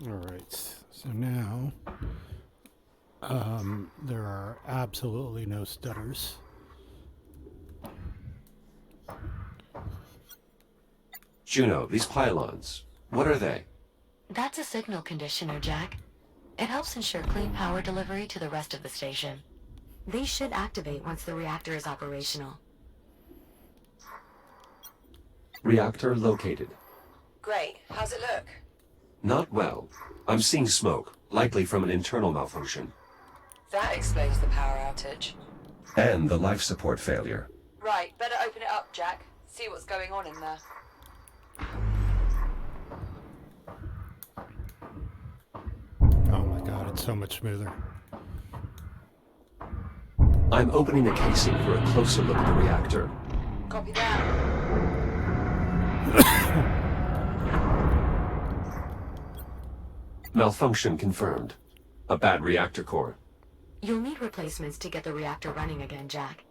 All right. So now there are absolutely no stutters. Juno, these pylons, what are they? That's a signal conditioner, Jack. It helps ensure clean power delivery to the rest of the station. They should activate once the reactor is operational. Reactor located. Great. How's it look? Not well. I'm seeing smoke, likely from an internal malfunction. That explains the power outage. And the life support failure. Right, better open it up, Jack. See what's going on in there. Oh my god, it's so much smoother. I'm opening the casing for a closer look at the reactor. Copy that. Malfunction confirmed. A bad reactor core. You'll need replacements to get the reactor running again, Jack.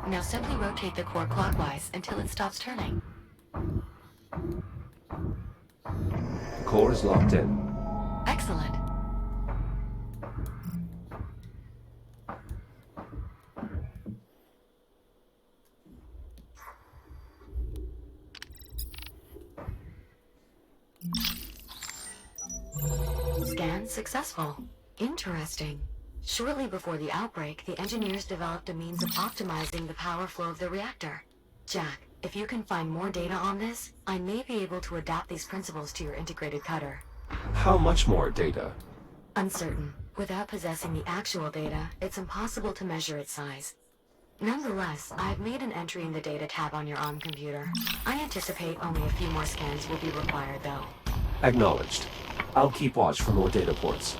Now simply rotate the core clockwise until it stops turning. The core is locked in. Excellent. Scan successful. Interesting. Shortly before the outbreak, the engineers developed a means of optimizing the power flow of the reactor. Jack, if you can find more data on this, I may be able to adapt these principles to your integrated cutter. How much more data? Uncertain. Without possessing the actual data, it's impossible to measure its size. Nonetheless, I've made an entry in the data tab on your ARM computer. I anticipate only a few more scans will be required, though. Acknowledged. I'll keep watch for more data ports.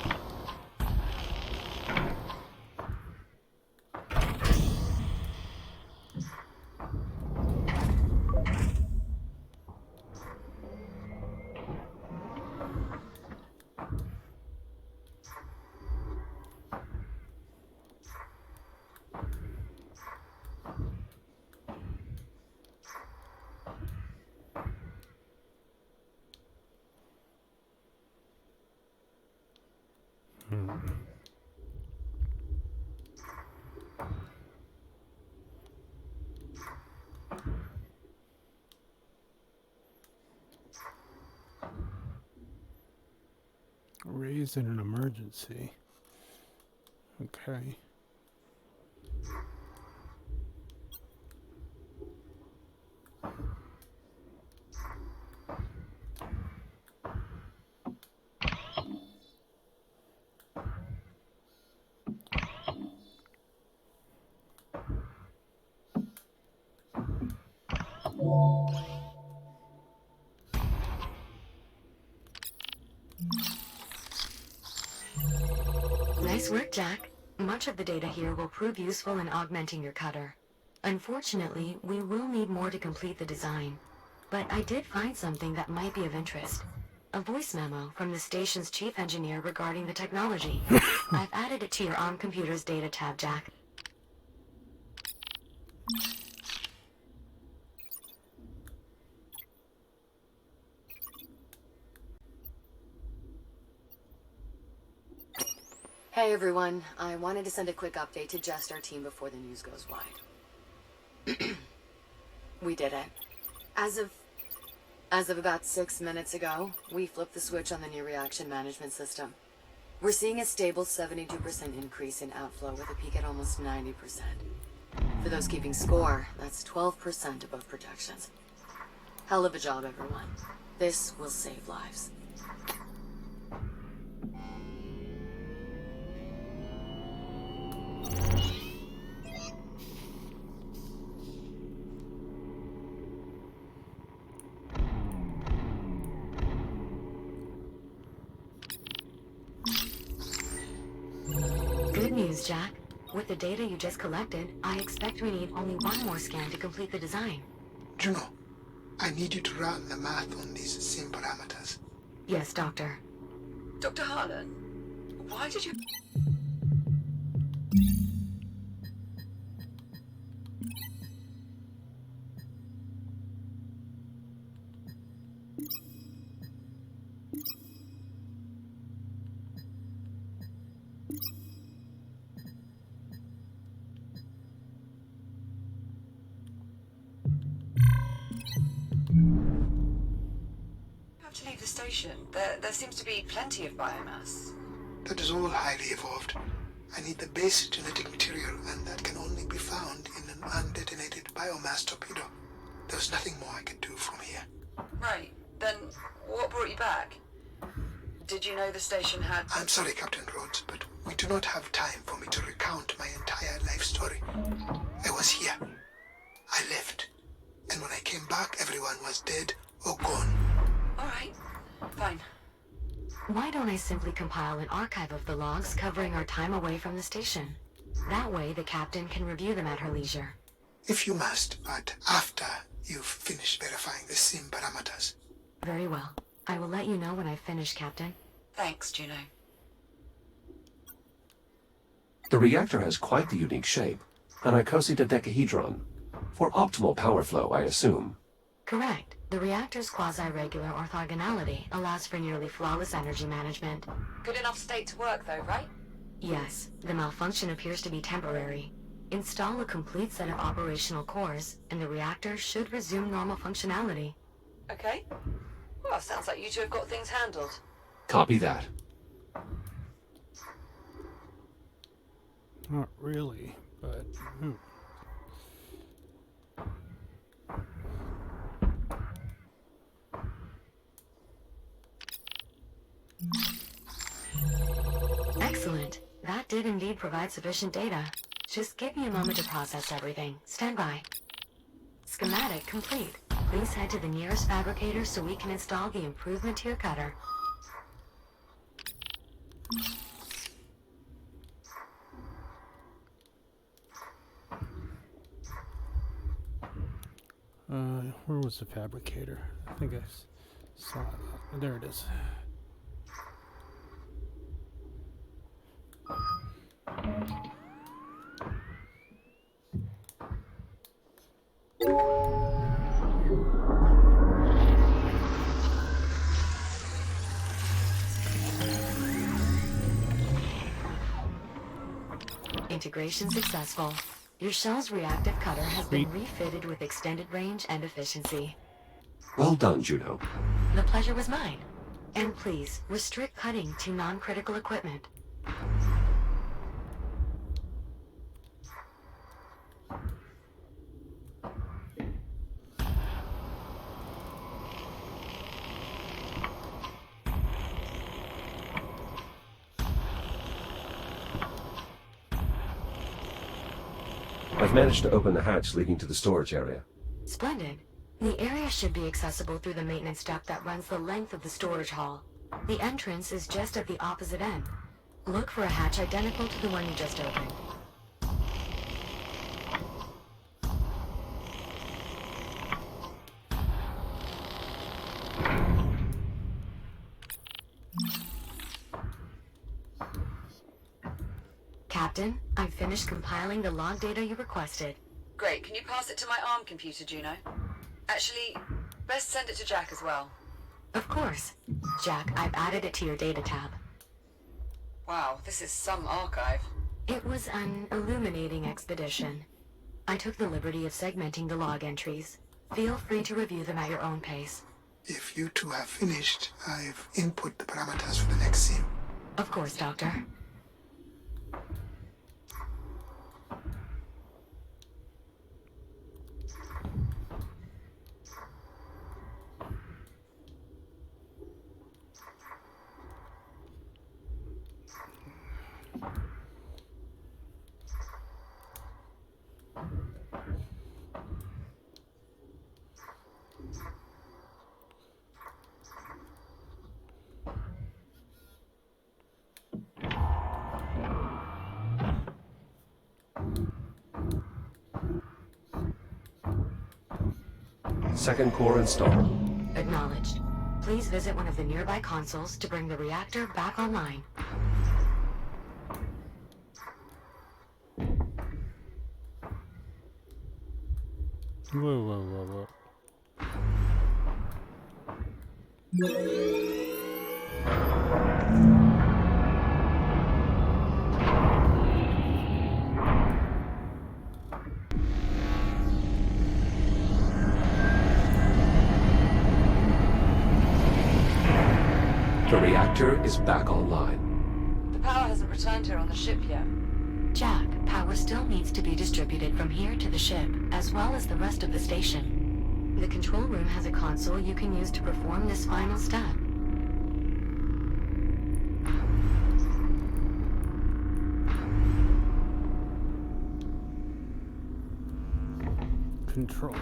Raise in an emergency. Okay. Nice work, Jack. Much of the data here will prove useful in augmenting your cutter. Unfortunately, we will need more to complete the design. But I did find something that might be of interest. A voice memo from the station's chief engineer regarding the technology. I've added it to your ARM computer's data tab, Jack. Hey everyone, I wanted to send a quick update to just our team before the news goes wide. We did it. As of about 6 minutes ago, we flipped the switch on the new reaction management system. We're seeing a stable 72% increase in outflow with a peak at almost 90%. For those keeping score, that's 12% above projections. Hell of a job, everyone. This will save lives. Good news, Jack. With the data you just collected, I expect we need only one more scan to complete the design. Juno, I need you to run the math on these sim parameters. Yes, Doctor. Dr. Harlan, why did you... have to leave the station? There seems to be plenty of biomass. That is all highly evolved. I need the base genetic material, and that can only be found in an undetonated biomass torpedo. There's nothing more I could do from here. Right, then what brought you back? Did you know the station had... I'm sorry, Captain Rhodes, but we do not have time for me to recount my entire life story. I was here. I lived. And when I came back, everyone was dead or gone. Alright, fine. Why don't I simply compile an archive of the logs covering our time away from the station? That way, the captain can review them at her leisure. If you must, but after you've finished verifying the sim parameters. Very well. I will let you know when I've finished, Captain. Thanks, Juno. The reactor has quite the unique shape. An icosahedron. For optimal power flow, I assume. Correct. The reactor's quasi-regular orthogonality allows for nearly flawless energy management. Good enough state to work though, right? Yes, the malfunction appears to be temporary. Install a complete set of operational cores, and the reactor should resume normal functionality. Okay. Well, sounds like you two have got things handled. Copy that. Not really, but... Excellent. That did indeed provide sufficient data. Just give me a moment to process everything. Stand by. Schematic complete. Please head to the nearest fabricator so we can install the improvement to your cutter. Where was the fabricator? I think I saw it. There it is. Integration successful. Your shell's reactive cutter has been refitted with extended range and efficiency. Well done, Juno. The pleasure was mine. And please, restrict cutting to non-critical equipment. I've managed to open the hatch leading to the storage area. Splendid. The area should be accessible through the maintenance duct that runs the length of the storage hall. The entrance is just at the opposite end. Look for a hatch identical to the one you just opened. Captain, I've finished compiling the log data you requested. Great, can you pass it to my ARM computer, Juno? Actually, best send it to Jack as well. Of course. Jack, I've added it to your data tab. Wow, this is some archive. It was an illuminating expedition. I took the liberty of segmenting the log entries. Feel free to review them at your own pace. If you two have finished, I've input the parameters for the next sim. Of course, Doctor. Second core installed. Acknowledged. Please visit one of the nearby consoles to bring the reactor back online. Whoa. The reactor is back online. The power hasn't returned here on the ship yet. Jack, power still needs to be distributed from here to the ship, as well as the rest of the station. The control room has a console you can use to perform this final step. Controls.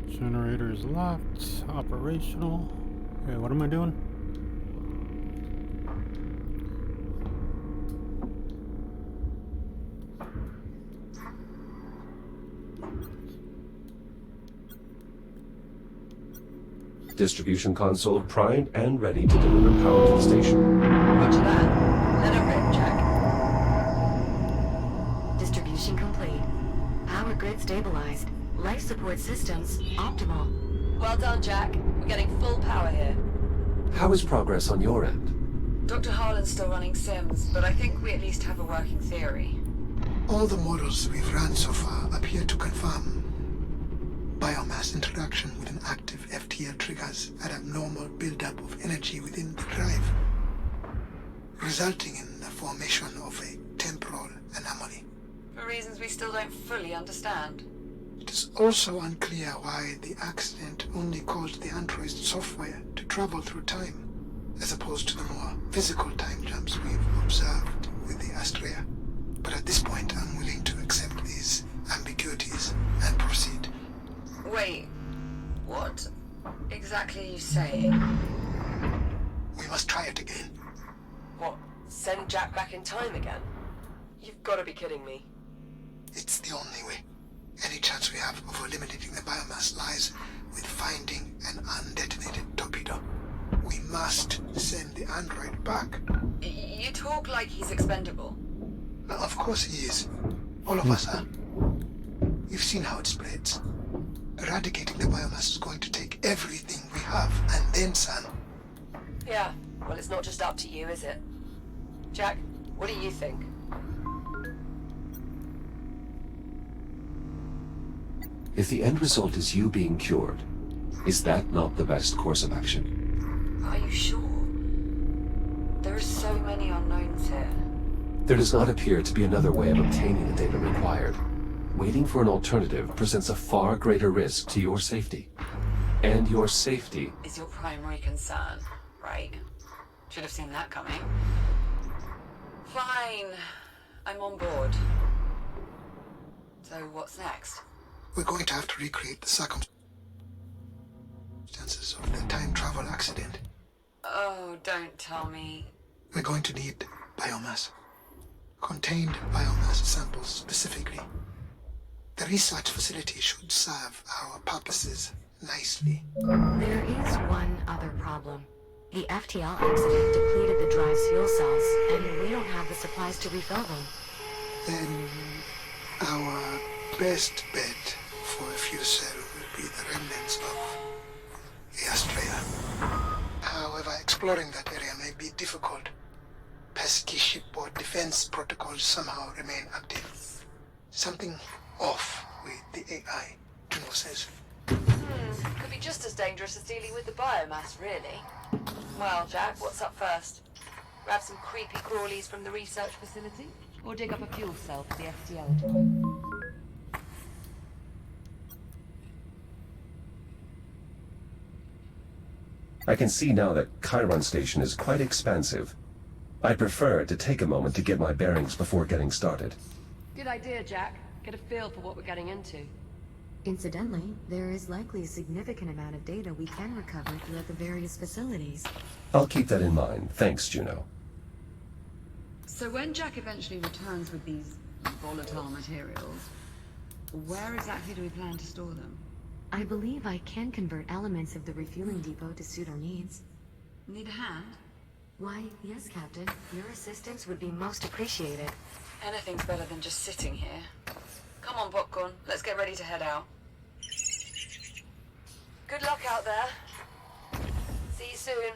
Generator is locked. Operational. Okay, what am I doing? Distribution console primed and ready to deliver power to the station. Roger that. Let her rip, Jack. Distribution complete. Power grid stabilized. Life support systems optimal. Well done, Jack. We're getting full power here. How is progress on your end? Dr. Harlan's still running sims, but I think we at least have a working theory. All the models we've run so far appear to confirm biomass interaction with an active FTL triggers an abnormal buildup of energy within the drive, resulting in the formation of a temporal anomaly. For reasons we still don't fully understand. It is also unclear why the accident only caused the android's software to travel through time, as opposed to the more physical time jumps we've observed with the Astrea. But at this point, I'm willing to accept these ambiguities and proceed. Wait, what exactly are you saying? We must try it again. What? Send Jack back in time again? You've got to be kidding me. It's the only way. Any chance we have of eliminating the biomass lies with finding an undetonated torpedo. We must send the android back. You talk like he's expendable. Now, of course he is. All of us are. You've seen how it spreads. Eradicating the biomass is going to take everything we have, and then some. Yeah, well, it's not just up to you, is it? Jack, what do you think? If the end result is you being cured, is that not the best course of action? Are you sure? There are so many unknowns here. There does not appear to be another way of obtaining the data required. Waiting for an alternative presents a far greater risk to your safety. And your safety Is your primary concern, right? Should have seen that coming. Fine. I'm on board. So what's next? We're going to have to recreate the circumstances of the time travel accident. Oh, don't tell me. We're going to need biomass. Contained biomass samples specifically. The research facility should serve our purposes nicely. There is one other problem. The FTL accident depleted the drive's fuel cells, and we don't have the supplies to refill them. Then our best bet for a fuel cell will be the remnants of the Astrea. However, exploring that area may be difficult. Pesky shipboard defense protocols somehow remain active. Something off with the AI, Juno says. Could be just as dangerous as dealing with the biomass, really. Well, Jack, what's up first? Grab some creepy crawlies from the research facility? Or dig up a fuel cell for the FTL? I can see now that Chiron Station is quite expansive. I'd prefer to take a moment to get my bearings before getting started. Good idea, Jack. Get a feel for what we're getting into. Incidentally, there is likely a significant amount of data we can recover throughout the various facilities. I'll keep that in mind. Thanks, Juno. So when Jack eventually returns with these volatile materials, where exactly do we plan to store them? I believe I can convert elements of the refueling depot to suit our needs. Need a hand? Why, yes, Captain. Your assistance would be most appreciated. Anything's better than just sitting here. Come on, Popcorn. Let's get ready to head out. Good luck out there. See you soon.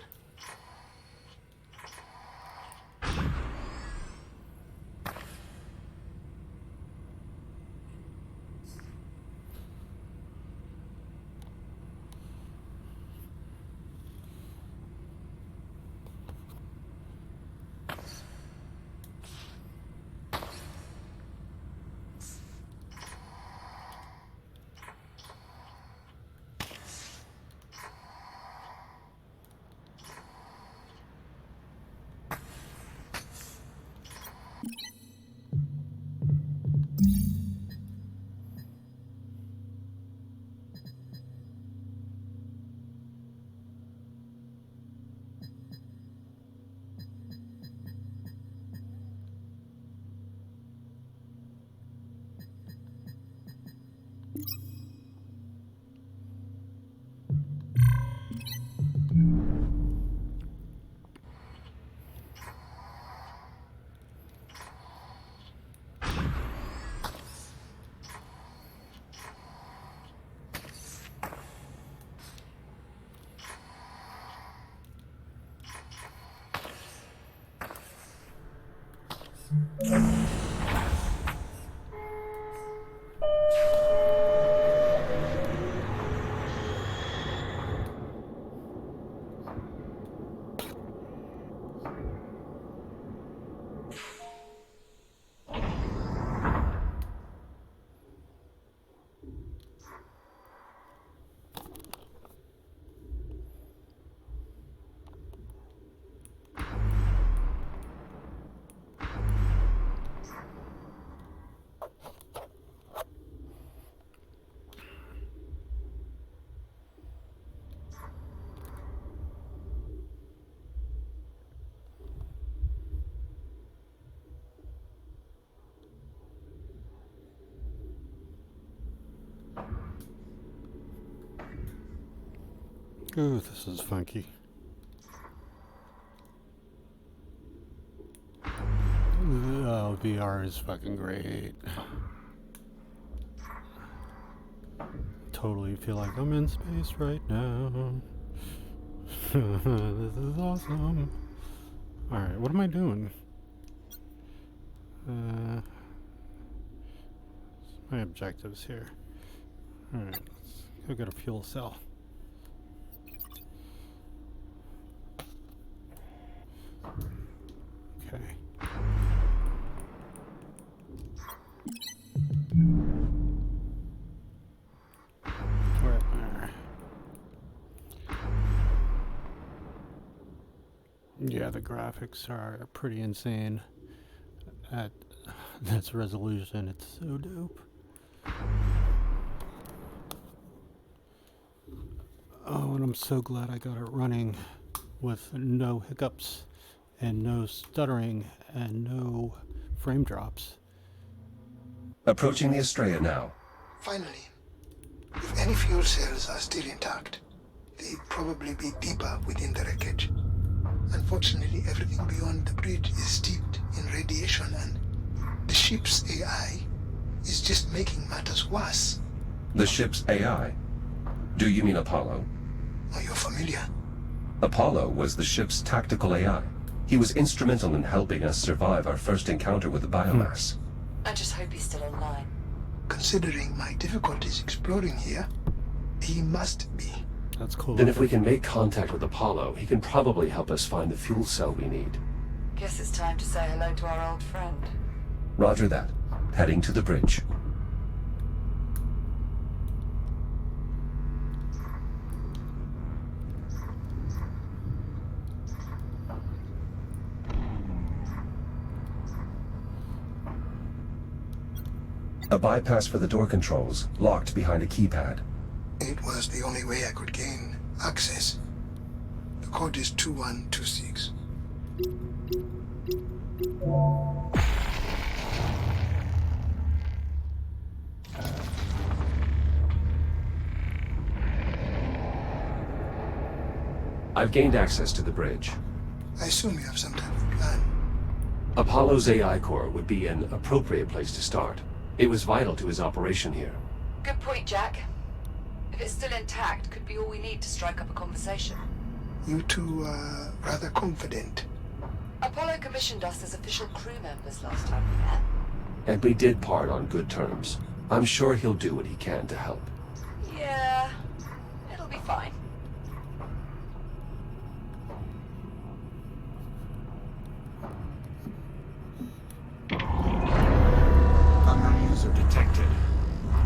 Ooh, this is funky. Oh, VR is fucking great. Totally feel like I'm in space right now. This is awesome. Alright, what am I doing? My objectives here. Alright, let's go get a fuel cell. Okay. We're up there. Yeah, the graphics are pretty insane at this resolution. It's so dope. Oh, and I'm so glad I got it running with no hiccups and no stuttering and no frame drops. Approaching the Estrella now. Finally, if any fuel cells are still intact, they'd probably be deeper within the wreckage. Unfortunately, everything beyond the bridge is steeped in radiation, and the ship's AI is just making matters worse. The ship's AI? Do you mean Apollo? Are you familiar? Apollo was the ship's tactical AI. He was instrumental in helping us survive our first encounter with the biomass. I just hope he's still online. Considering my difficulties exploring here, he must be. That's cool. Then if we can make contact with Apollo, he can probably help us find the fuel cell we need. Guess it's time to say hello to our old friend. Roger that. Heading to the bridge. A bypass for the door controls, locked behind a keypad. It was the only way I could gain access. The code is 2126. I've gained access to the bridge. I assume you have some type of plan. Apollo's AI core would be an appropriate place to start. It was vital to his operation here. Good point, Jack. If it's still intact, could be all we need to strike up a conversation. You two are rather confident. Apollo commissioned us as official crew members last time we met. And we did part on good terms. I'm sure he'll do what he can to help. Yeah, it'll be fine. Unknown user detected.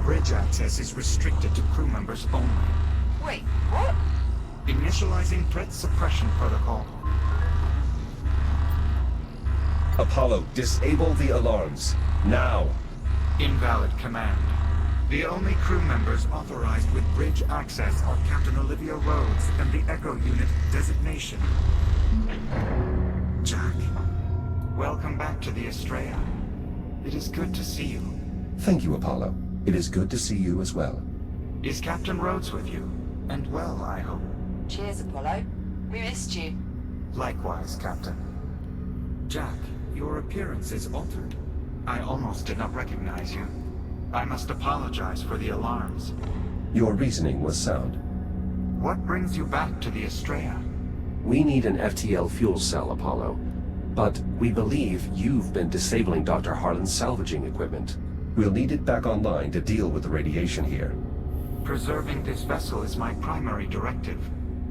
Bridge access is restricted to crew members only. Wait, what? Initializing threat suppression protocol. Apollo, disable the alarms. Now! Invalid command. The only crew members authorized with bridge access are Captain Olivia Rhodes and the Echo Unit designation. Jack, welcome back to the Estrella. It is good to see you. Thank you, Apollo. It is good to see you as well. Is Captain Rhodes with you? And well, I hope. Cheers, Apollo. We missed you. Likewise, Captain. Jack, your appearance is altered. I almost did not recognize you. I must apologize for the alarms. Your reasoning was sound. What brings you back to the Estrella? We need an FTL fuel cell, Apollo. But we believe you've been disabling Dr. Harlan's salvaging equipment. We'll need it back online to deal with the radiation here. Preserving this vessel is my primary directive.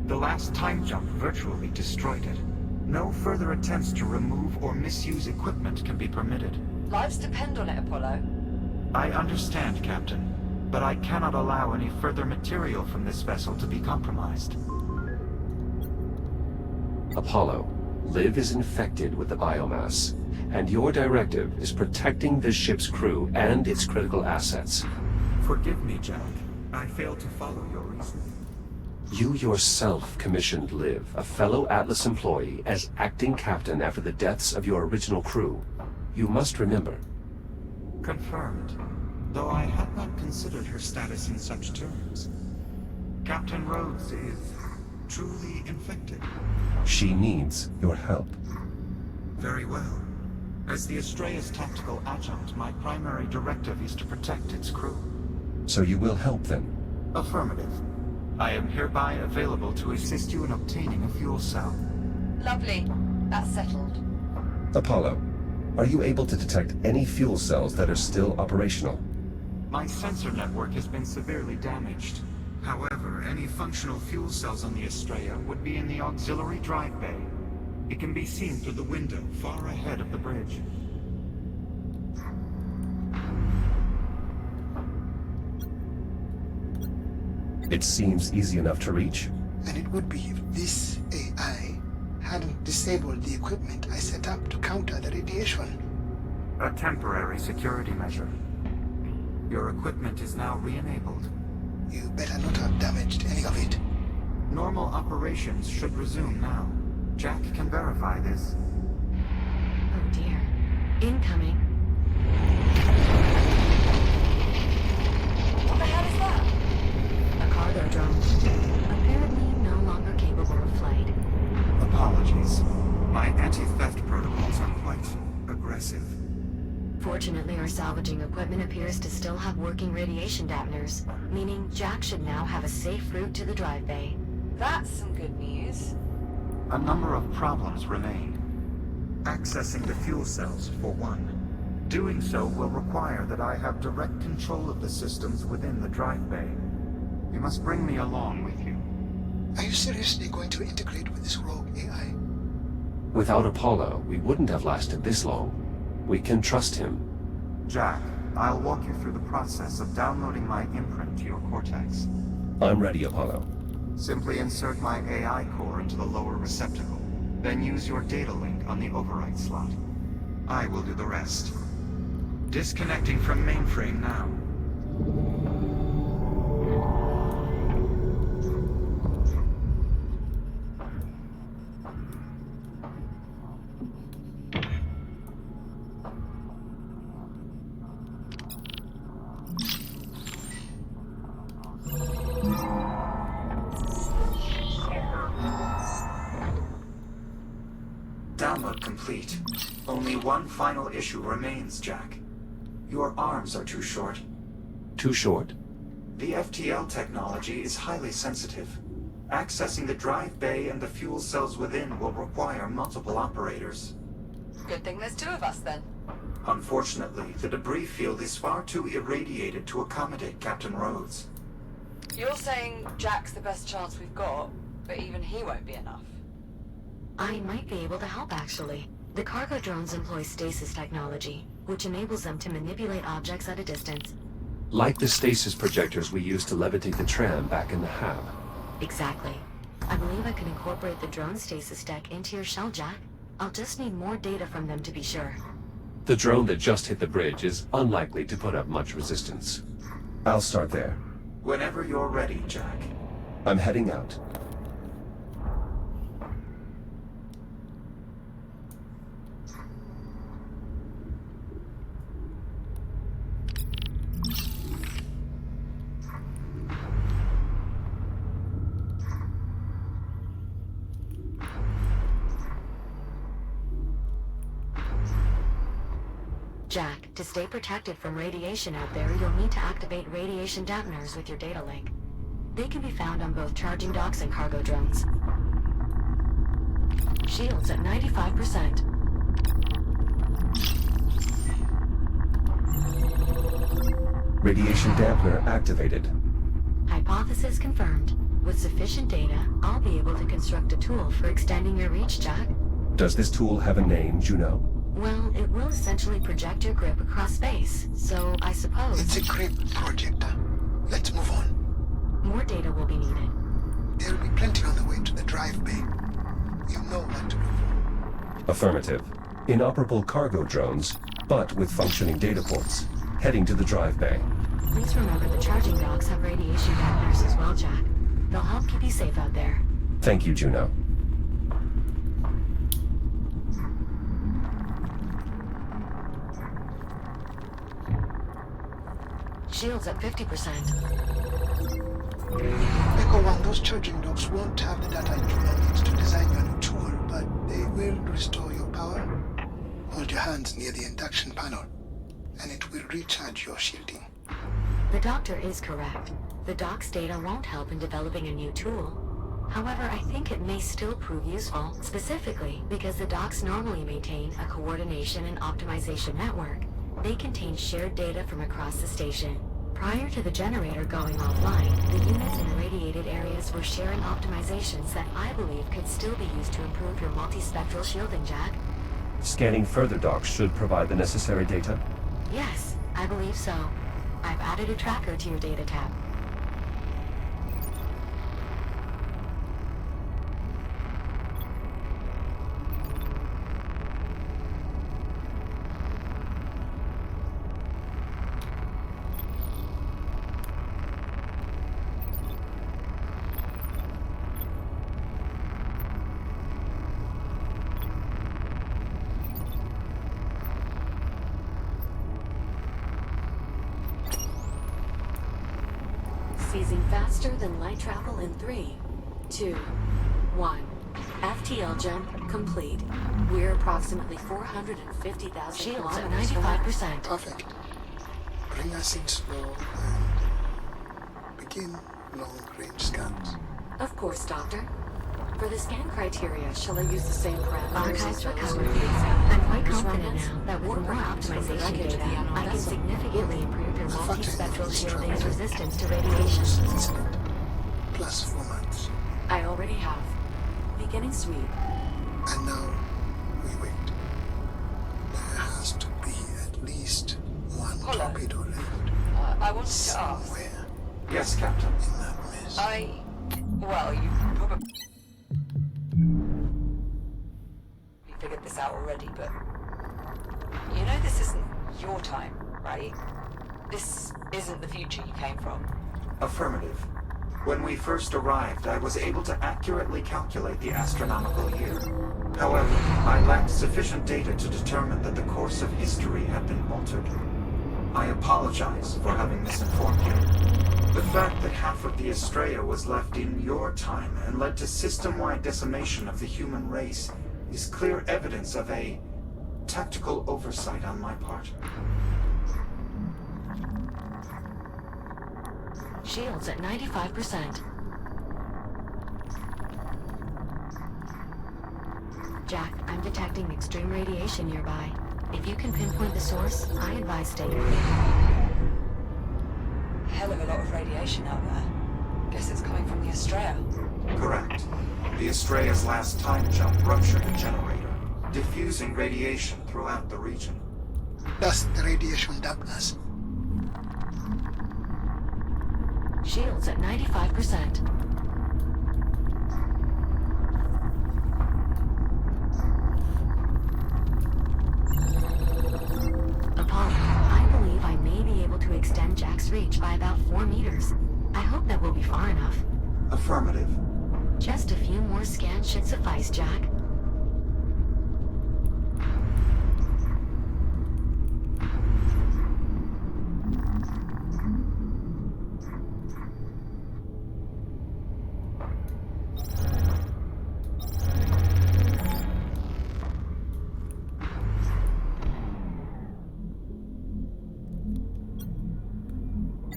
The last time jump virtually destroyed it. No further attempts to remove or misuse equipment can be permitted. Lives depend on it, Apollo. I understand, Captain, but I cannot allow any further material from this vessel to be compromised. Apollo, Liv is infected with the biomass, and your directive is protecting this ship's crew and its critical assets. Forgive me, Jack. I failed to follow your reasoning. You yourself commissioned Liv, a fellow Atlas employee, as acting captain after the deaths of your original crew. You must remember. Confirmed, though I had not considered her status in such terms. Captain Rhodes is truly infected. She needs your help. Very well. As the Estrella's tactical adjunct, my primary directive is to protect its crew. So you will help them? Affirmative. I am hereby available to assist you in obtaining a fuel cell. Lovely. That's settled. Apollo, are you able to detect any fuel cells that are still operational? My sensor network has been severely damaged. However, any functional fuel cells on the Estrella would be in the auxiliary drive bay. It can be seen through the window far ahead of the bridge. It seems easy enough to reach. And it would be if this AI hadn't disabled the equipment I set up to counter the radiation. A temporary security measure. Your equipment is now re-enabled. You better not have damaged any of it. Normal operations should resume now. Jack can verify this. Oh dear. Incoming. What the hell is that? A cargo drone. Apparently no longer capable of flight. Apologies. My anti-theft protocols are quite aggressive. Fortunately, our salvaging equipment appears to still have working radiation dampeners, meaning Jack should now have a safe route to the drive bay. That's some good news. A number of problems remain. Accessing the fuel cells, for one. Doing so will require that I have direct control of the systems within the drive bay. You must bring me along with you. Are you seriously going to integrate with this rogue AI? Without Apollo, we wouldn't have lasted this long. We can trust him. Jack, I'll walk you through the process of downloading my imprint to your cortex. I'm ready, Apollo. Simply insert my AI core into the lower receptacle, then use your data link on the override slot. I will do the rest. Disconnecting from mainframe now. Download complete. Only one final issue remains, Jack. Your arms are too short. Too short? The FTL technology is highly sensitive. Accessing the drive bay and the fuel cells within will require multiple operators. Good thing there's two of us then. Unfortunately, the debris field is far too irradiated to accommodate Captain Rhodes. You're saying Jack's the best chance we've got, but even he won't be enough. I might be able to help, actually. The cargo drones employ stasis technology, which enables them to manipulate objects at a distance. Like the stasis projectors we used to levitate the tram back in the hab. Exactly. I believe I can incorporate the drone stasis tech into your shell, Jack. I'll just need more data from them to be sure. The drone that just hit the bridge is unlikely to put up much resistance. I'll start there. Whenever you're ready, Jack. I'm heading out. Jack, to stay protected from radiation out there, you'll need to activate radiation dampeners with your data link. They can be found on both charging docks and cargo drones. Shields at 95%. Radiation dampener activated. Hypothesis confirmed. With sufficient data, I'll be able to construct a tool for extending your reach, Jack. Does this tool have a name, Juno? Well, it will essentially project your grip across space, so I suppose... It's a grip projector. Let's move on. More data will be needed. There'll be plenty on the way to the drive bay. You know what to look for. Affirmative. Inoperable cargo drones, but with functioning data ports. Heading to the drive bay. Please remember the charging docks have radiation dampeners as well, Jack. They'll help keep you safe out there. Thank you, Juno. Shields at 50%. Echo 1, those charging docks won't have the data Juno needs to design your new tool, but they will restore your power. Hold your hands near the induction panel, and it will recharge your shielding. The doctor is correct. The dock's data won't help in developing a new tool. However, I think it may still prove useful, specifically because the docks normally maintain a coordination and optimization network. They contain shared data from across the station. Prior to the generator going offline, the units in irradiated areas were sharing optimizations that I believe could still be used to improve your multispectral shielding, Jack. Scanning further docks should provide the necessary data? Yes, I believe so. I've added a tracker to your data tab. Seizing faster than light travel in 3, 2, 1. FTL jump complete. We're approximately 450,000 shields at 95%. Perfect. Bring us in slow and begin long-range scans. Of course, Doctor. For the scan criteria, shall I use the same parameters? Archives recovered. I'm quite confident now that with more optimization data, I can significantly improve your multispectral shielding's resistance to radiation. Incident. Plus 4 months. I already have. Beginning sweep. And now, we wait. There has to be at least one Apollo. torpedo left. I wanted to ask. Somewhere Yes, Captain. in that mess. Well, you probably figured this out already, but you know this isn't your time. right? This isn't the future you came from. Affirmative. When we first arrived, I was able to accurately calculate the astronomical year. However, I lacked sufficient data to determine that the course of history had been altered. I apologize for having misinformed you. The fact that half of the Estrella was left in your time and led to system-wide decimation of the human race is clear evidence of a tactical oversight on my part. Shields at 95%. Jack, I'm detecting extreme radiation nearby. If you can pinpoint the source, I advise staying away. Hell of a lot of radiation out there. Guess it's coming from the Estrella. Correct. The Estrella's last time jump ruptured a generator, diffusing radiation throughout the region. Thus the radiation darkness. Shields at 95%. Apollo, I believe I may be able to extend Jack's reach by about 4 meters. I hope that will be far enough. Affirmative. Just a few more scans should suffice, Jack.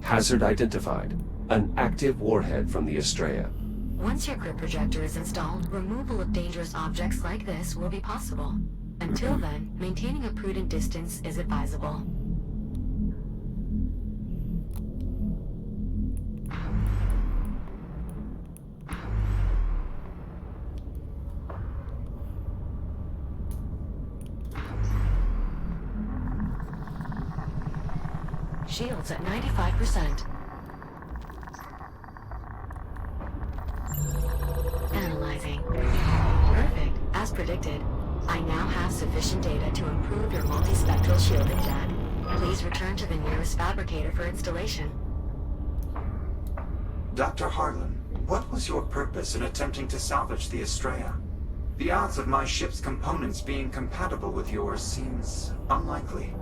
Hazard identified. An active warhead from the Estrella. Once your grid projector is installed, removal of dangerous objects like this will be possible. Until then, maintaining a prudent distance is advisable. Shields at 95%. Analyzing. Perfect, as predicted. I now have sufficient data to improve your multispectral shielding, Jack. Please return to the nearest fabricator for installation. Dr. Harlan, what was your purpose in attempting to salvage the Estrella? The odds of my ship's components being compatible with yours seems unlikely.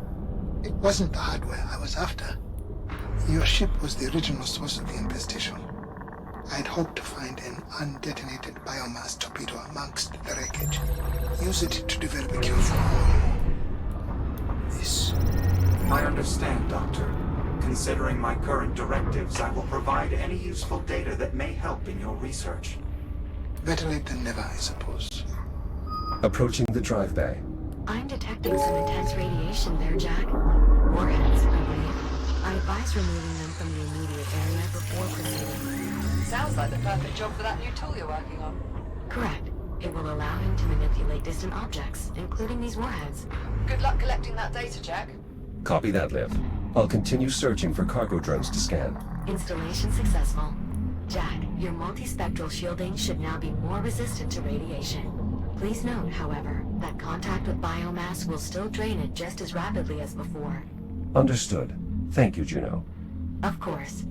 It wasn't the hardware I was after. Your ship was the original source of the infestation. I'd hoped to find an undetonated biomass torpedo amongst the wreckage. Use it to develop a cure for this. I understand, Doctor. Considering my current directives, I will provide any useful data that may help in your research. Better late than never, I suppose. Approaching the drive bay. I'm detecting some intense radiation there, Jack. Warheads, I believe. I advise removing them from the immediate area before proceeding. Sounds like the perfect job for that new tool you're working on. Correct. It will allow him to manipulate distant objects, including these warheads. Good luck collecting that data, Jack. Copy that, Liv. I'll continue searching for cargo drones to scan. Installation successful. Jack, your multispectral shielding should now be more resistant to radiation. Please note, however, that contact with biomass will still drain it just as rapidly as before. Understood. Thank you, Juno. Of course.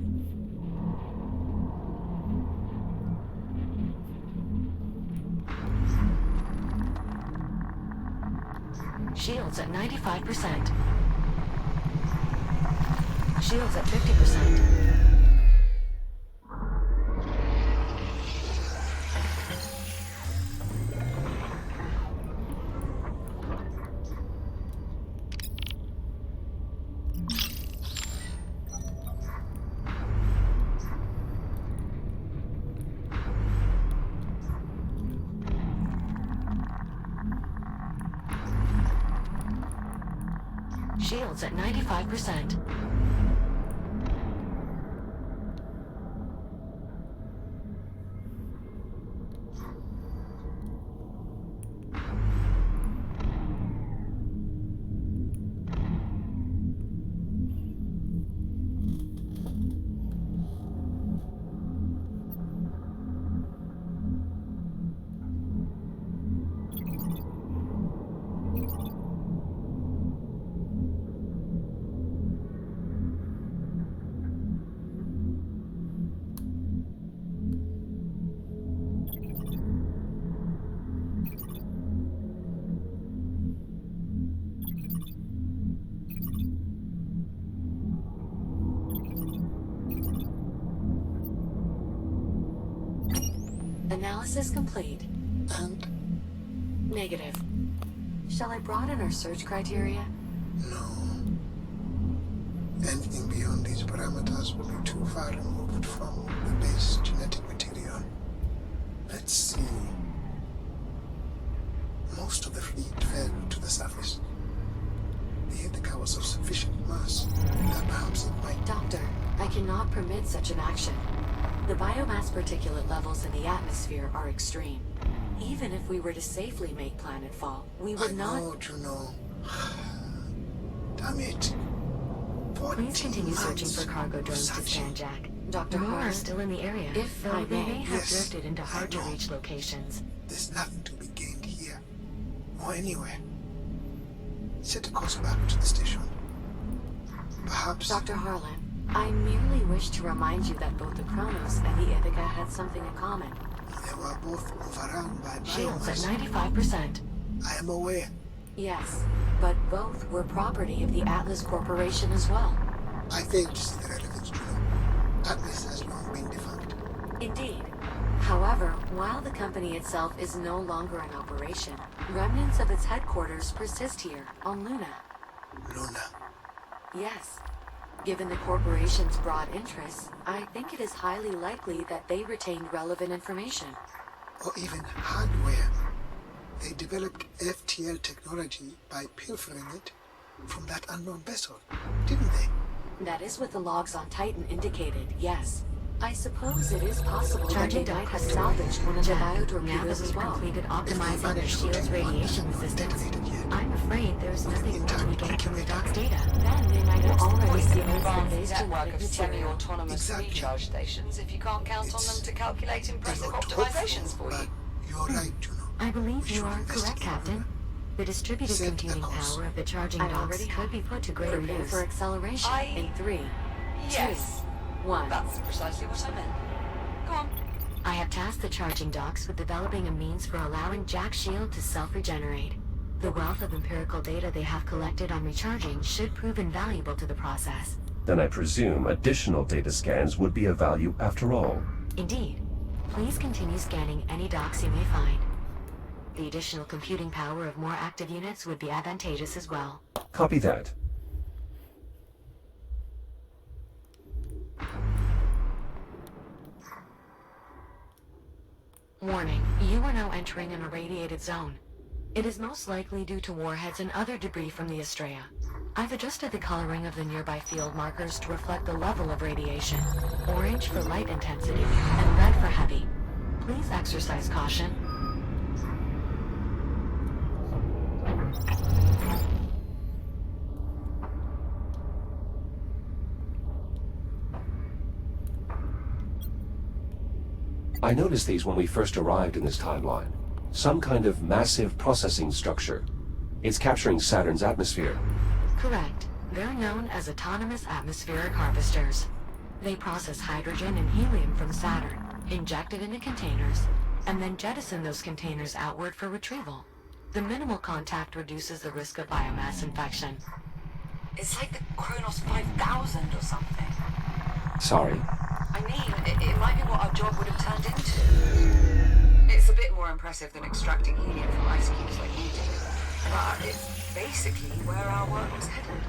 Shields at 95%. Shields at 50%. Shields at 95%. Analysis complete. And Negative. Shall I broaden our search criteria? no. Anything beyond these parameters will be too far removed from the base genetic material. Let's see. Most of the fleet fell to the surface. The Ithaca was of sufficient mass that perhaps it might... Doctor, I cannot permit such an action. The biomass particulate levels in the atmosphere are extreme. Even if we were to safely make planetfall, we would I not... know, Juno. Damn it. Please continue 14 searching months for cargo of drones to searching. scan, Jack. Dr. More are Harlan, still in the area, if though I they may. may have Yes, drifted into I hard-to-reach know. locations. There's nothing to be gained here, or anywhere. Set a course back to the station. Perhaps... Dr. Harlan, I merely wish to remind you that both the Kronos and the Ithaca had something in common. They were both overrun by Shields at biomass. 95%. I am aware. Yes, but both were property of the Atlas Corporation as well. I failed to see the relevance, Juno. Atlas has long been defunct. Indeed. However, while the company itself is no longer in operation, remnants of its headquarters persist here, on Luna. Luna. Yes. Given the corporation's broad interests, I think it is highly likely that they retained relevant information. Or even hardware. They developed FTL technology by pilfering it from that unknown vessel, didn't they? That is what the logs on Titan indicated, yes. I suppose it is possible that Charging they might dock have has salvaged one of the Jack, now that biotorpedoes as we've well. completed If optimizing they their managed to shield's obtain one radiation that was resistance, detonated yet, I'm afraid there's nothing more to be gained from the dock's data. Then they might have already What's the seized the advanced base network genetic of material. semi-autonomous Exactly. recharge stations if you can't count on them to calculate they impressive looked optimizations hopeful, for you? but you're right, Juno. I believe We you should are investigate correct, Captain. further. The distributed Send a computing course. power of the charging I docks already could be put to greater Prepare use. for acceleration in 3, Yes, 2, 1. that's precisely what I meant. Go on. I have tasked the charging docks with developing a means for allowing Jack's shield to self-regenerate. The wealth of empirical data they have collected on recharging should prove invaluable to the process. Then I presume additional data scans would be of value after all. Indeed. Please continue scanning any docks you may find. The additional computing power of more active units would be advantageous as well. Copy that. Warning, you are now entering an irradiated zone. It is most likely due to warheads and other debris from the Estrella. I've adjusted the coloring of the nearby field markers to reflect the level of radiation. Orange for light intensity, and red for heavy. Please exercise caution. I noticed these when we first arrived in this timeline. Some kind of massive processing structure. It's capturing Saturn's atmosphere. Correct. They're known as autonomous atmospheric harvesters. They process hydrogen and helium from Saturn, inject it into containers, and then jettison those containers outward for retrieval. The minimal contact reduces the risk of biomass infection. It's like the Kronos 5000 or something. Sorry. I mean, it might be what our job would have turned into. It's a bit more impressive than extracting helium from ice cubes like you do. But it's basically where our work was headed.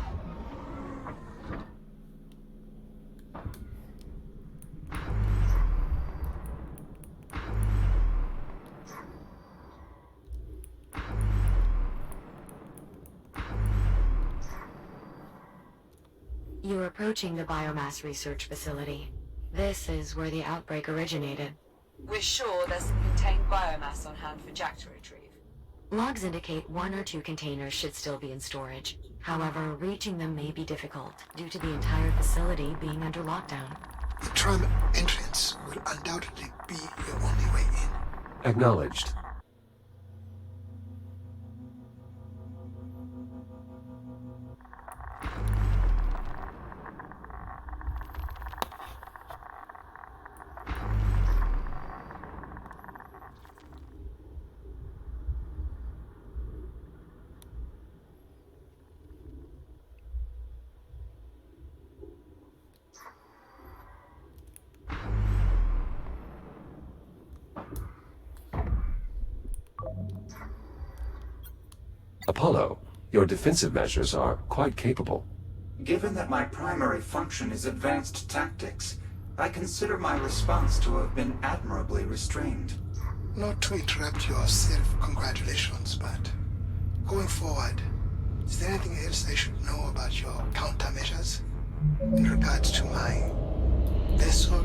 You're approaching the biomass research facility. This is where the outbreak originated. We're sure there's some contained biomass on hand for Jack to retrieve. Logs indicate 1 or 2 containers should still be in storage. However, reaching them may be difficult due to the entire facility being under lockdown. The tram entrance will undoubtedly be your only way in. Acknowledged. Apollo, your defensive measures are quite capable. Given that my primary function is advanced tactics, I consider my response to have been admirably restrained. Not to interrupt your self-congratulations, but going forward, is there anything else I should know about your countermeasures in regards to my vessel?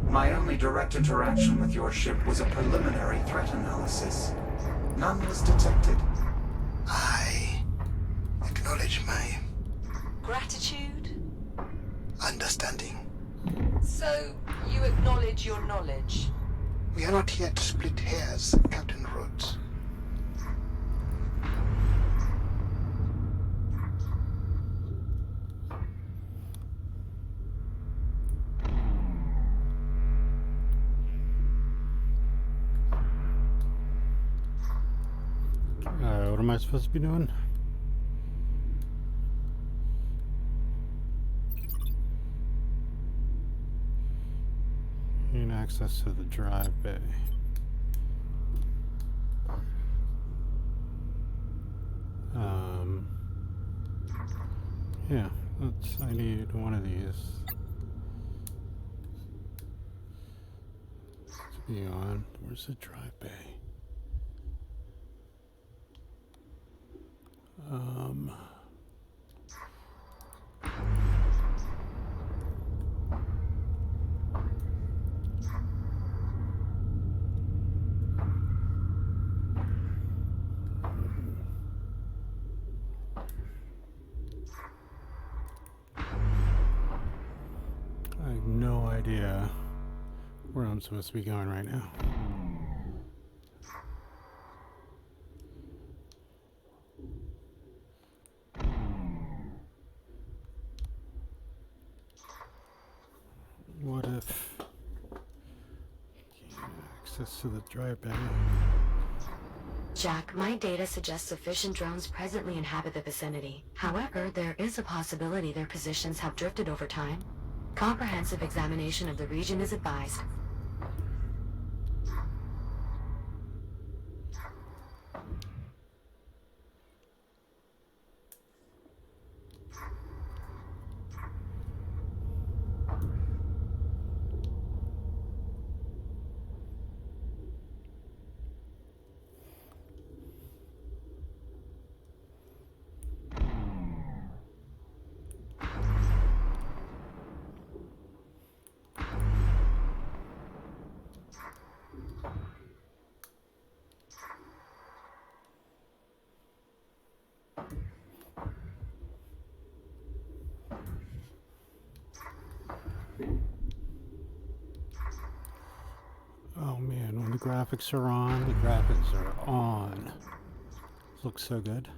My only direct interaction with your ship was a preliminary threat analysis. None was detected. I acknowledge my Gratitude? understanding. So, you acknowledge your knowledge? We are not yet split hairs, Captain Rhodes. What am I supposed to be doing? Gain access to the drive bay. Yeah, I need one of these to be on. Where's the drive bay? I have no idea where I'm supposed to be going right now. What if access to the drive bay? Jack, my data suggests sufficient drones presently inhabit the vicinity. However, there is a possibility their positions have drifted over time. Comprehensive examination of the region is advised. Oh man, when the graphics are on, the graphics are on. This looks so good.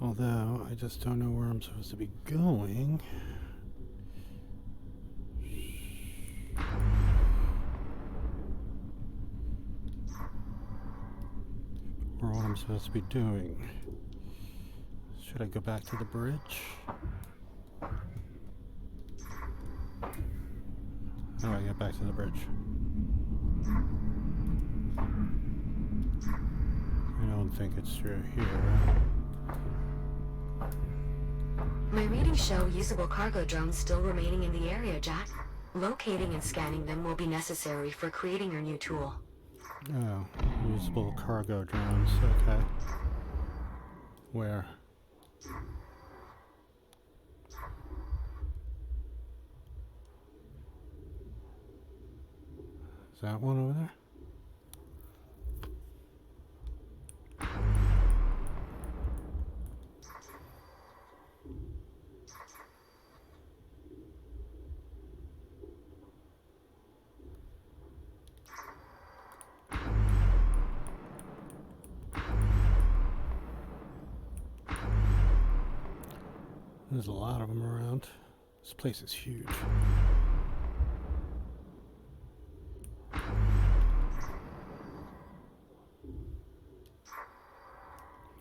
Although, I just don't know where I'm supposed to be going. Or what I'm supposed to be doing. Should I go back to the bridge? How do I get back to the bridge? I don't think it's through here. My readings show usable cargo drones still remaining in the area, Jack. Locating and scanning them will be necessary for creating your new tool. Oh, usable cargo drones, okay. Where? Is that one over there? There's a lot of them around. This place is huge.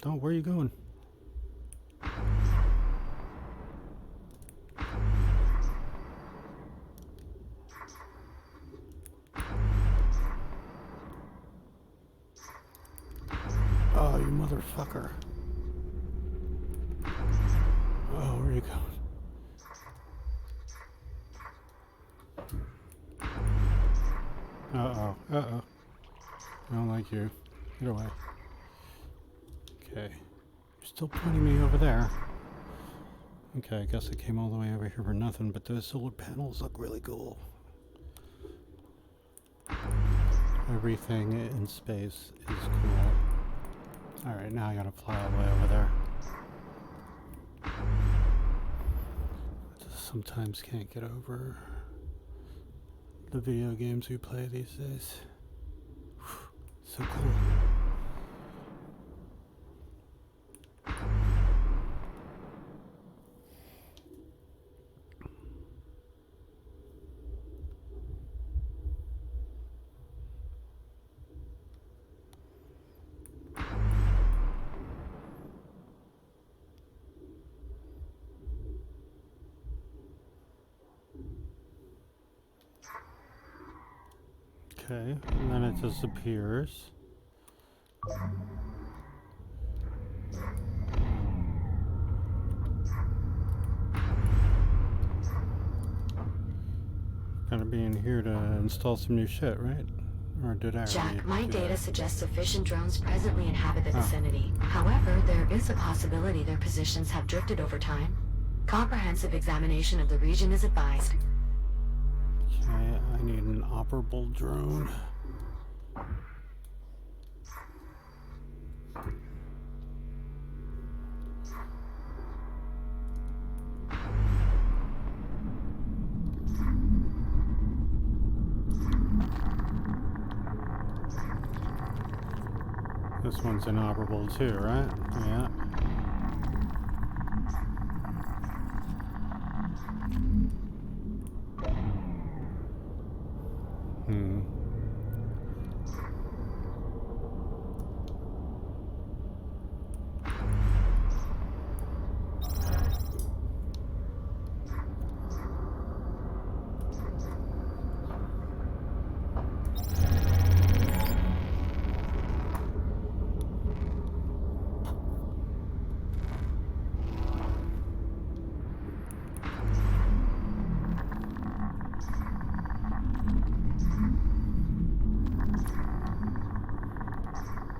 Oh, where are you going? you going? Uh-oh. Uh-oh. I don't like you. Get away. Okay. You're still pointing me over there. Okay, I guess I came all the way over here for nothing, but those solar panels look really cool. Everything in space is cool. Alright, now I gotta fly all the way over there. Just sometimes can't get over the video games we play these days. So cool. Okay, and then it disappears. Gotta be in here to install some new shit, right? Or did I already Jack, my do data that? suggests sufficient drones presently inhabit the Oh. vicinity. However, there is a possibility their positions have drifted over time. Comprehensive examination of the region is advised. Okay, I need an operable drone. This one's inoperable too, right? Yeah. Hmm.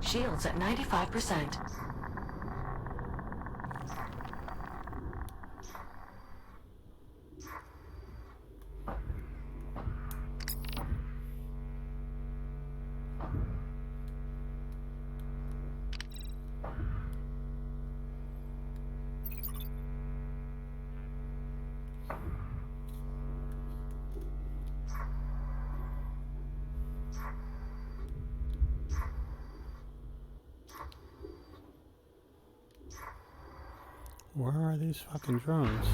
Shields at 95%. Where are these fucking drones?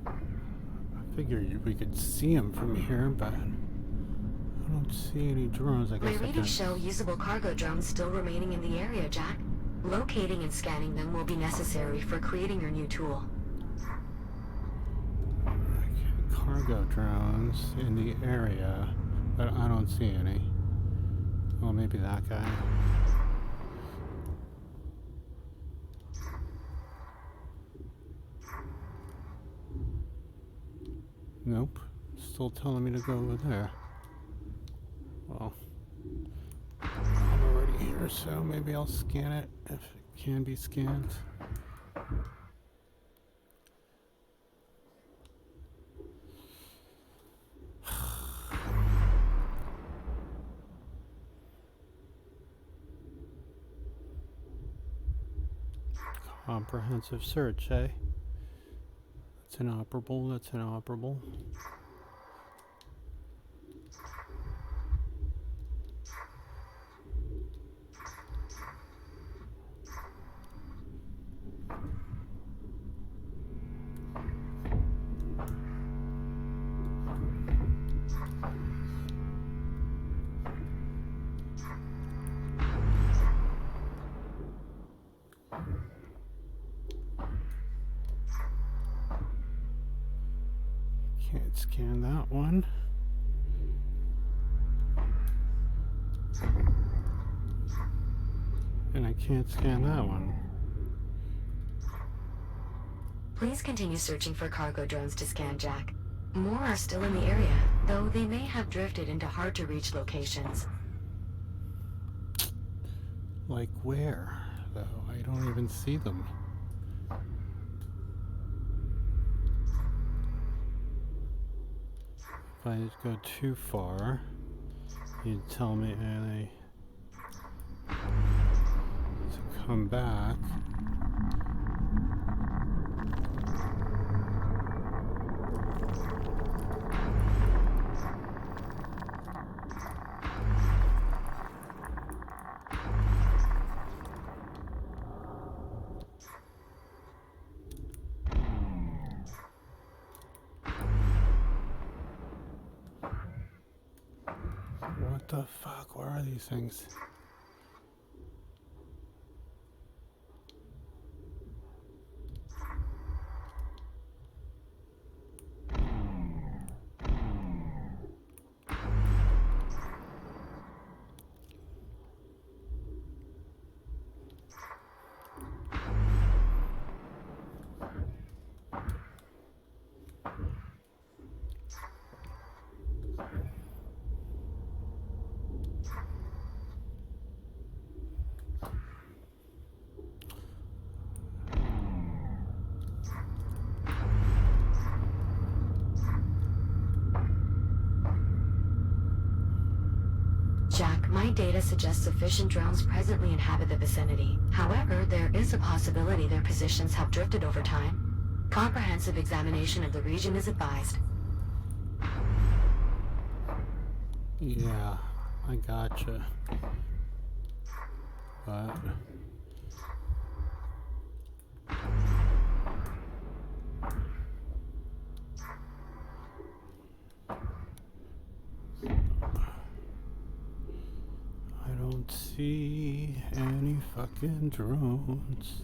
I figure we could see them from here, but I don't see any drones. I My guess I readings can. show usable cargo drones still remaining in the area, Jack. Locating and scanning them will be necessary for creating your new tool. Cargo drones in the area, but I don't see any. Well, maybe that guy. Nope. Still telling me to go over there. Well, I'm already here, so maybe I'll scan it if it can be scanned. Comprehensive search, eh? That's inoperable, that's inoperable. Can't scan that one. And I can't scan that one. Please continue searching for cargo drones to scan, Jack. More are still in the area, though they may have drifted into hard-to-reach locations. Like where, though? I don't even see them. If I go too far, you'd tell me to come back. What the fuck? Where are these things? Jack, my data suggests sufficient drones presently inhabit the vicinity. However, there is a possibility their positions have drifted over time. Comprehensive examination of the region is advised. Yeah, I gotcha. But I don't see any fucking drones.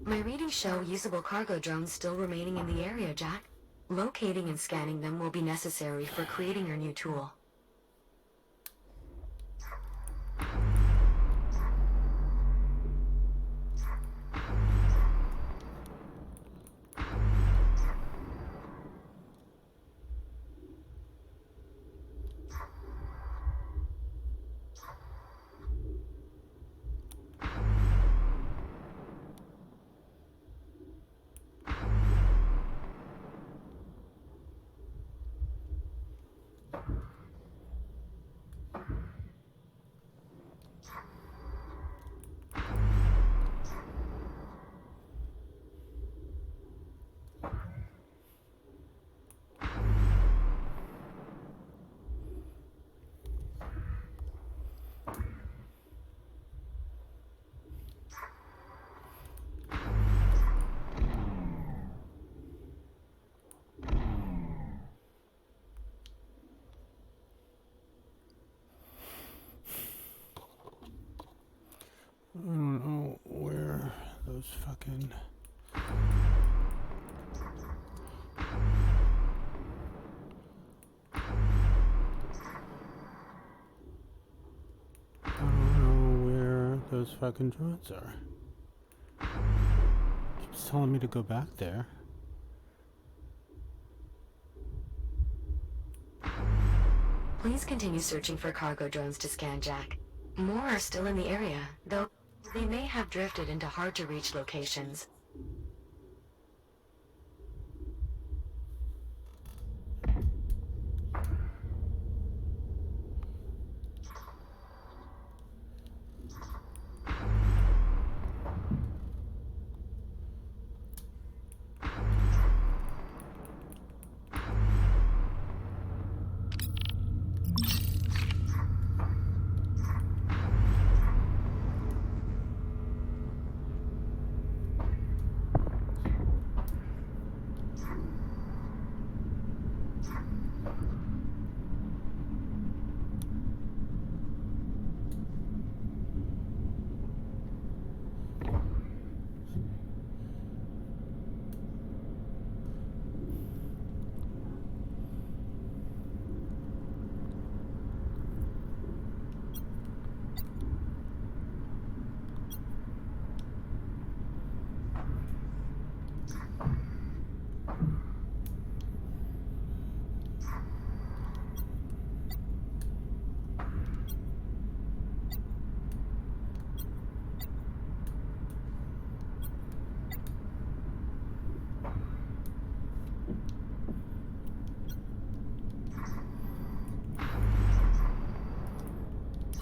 My readings show usable cargo drones still remaining in the area, Jack. Locating and scanning them will be necessary for creating your new tool. those fucking droids are. Keeps telling me to go back there. Please continue searching for cargo drones to scan, Jack. More are still in the area, though they may have drifted into hard-to-reach locations.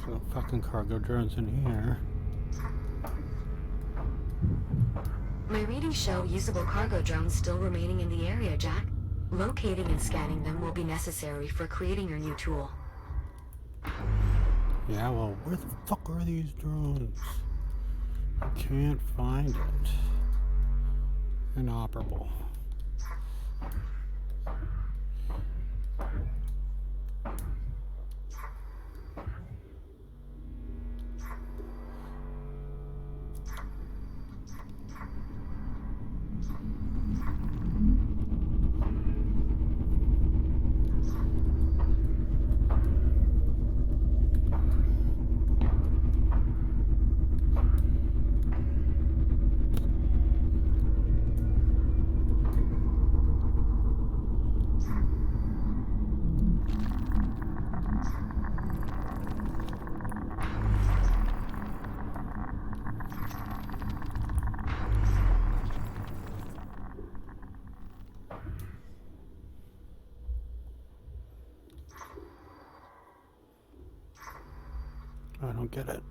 So fucking cargo drones in here. My readings show usable cargo drones still remaining in the area, Jack. Locating and scanning them will be necessary for creating your new tool. Yeah, well, where the fuck are these drones? I can't find it. Inoperable. I don't get it.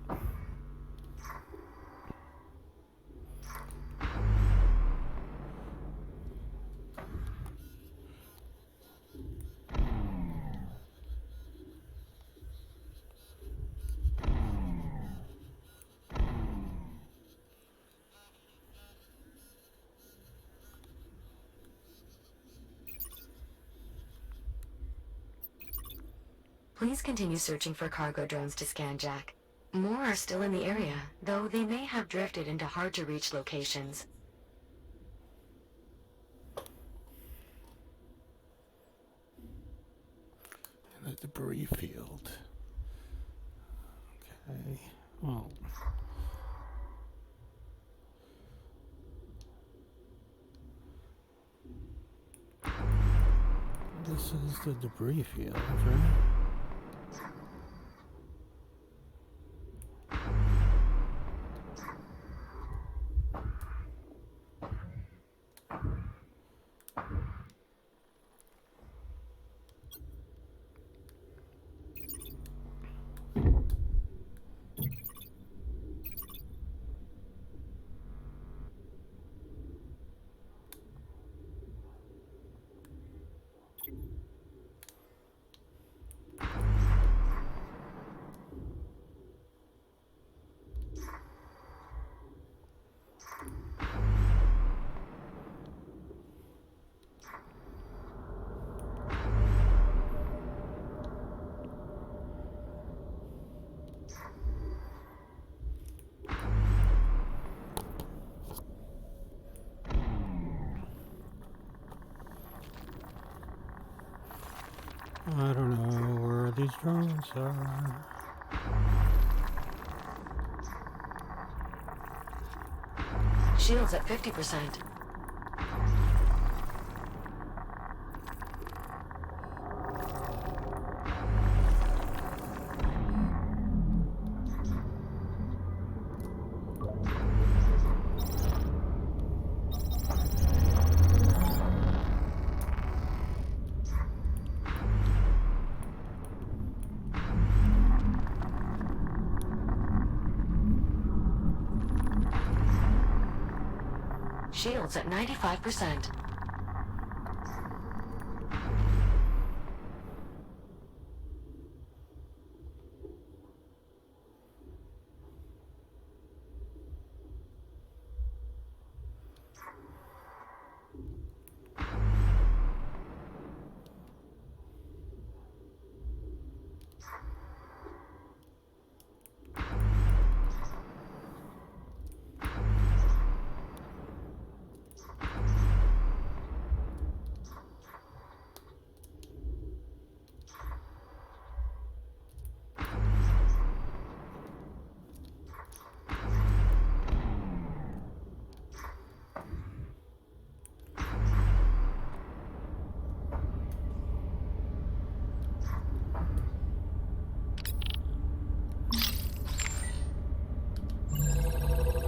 Please continue searching for cargo drones to scan, Jack. More are still in the area, though they may have drifted into hard-to-reach locations. The debris field. Okay, well. This is the debris field, right? I don't know where these drones are. Shields at 50%. Shields at 95%.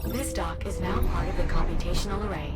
This dock is now part of the computational array.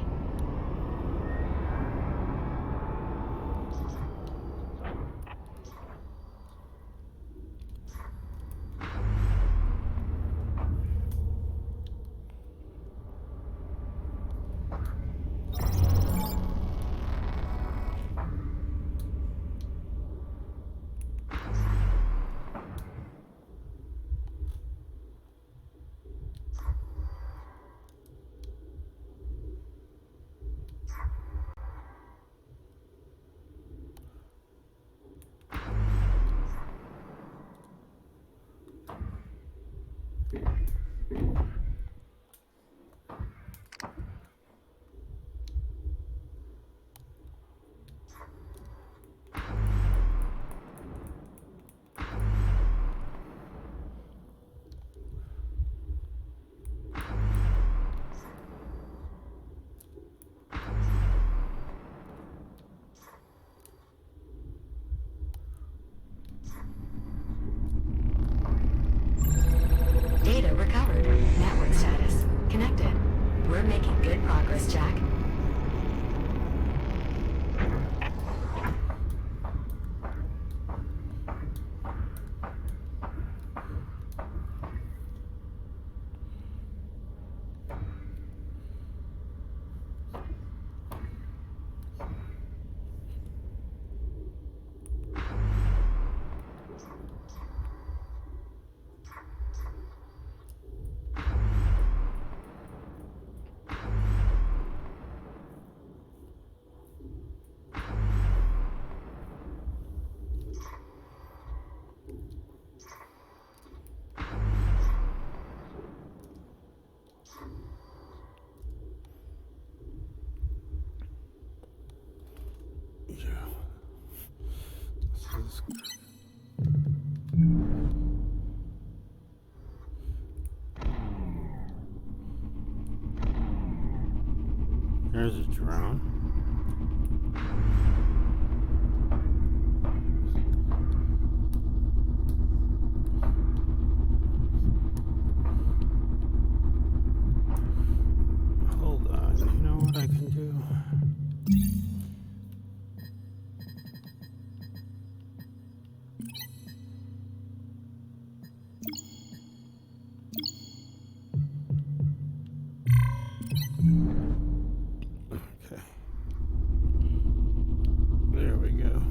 Data recovered. Network status. Connected. We're making good progress, Jack. There's a drone. Hold on, you know what I can do? Okay. There we go.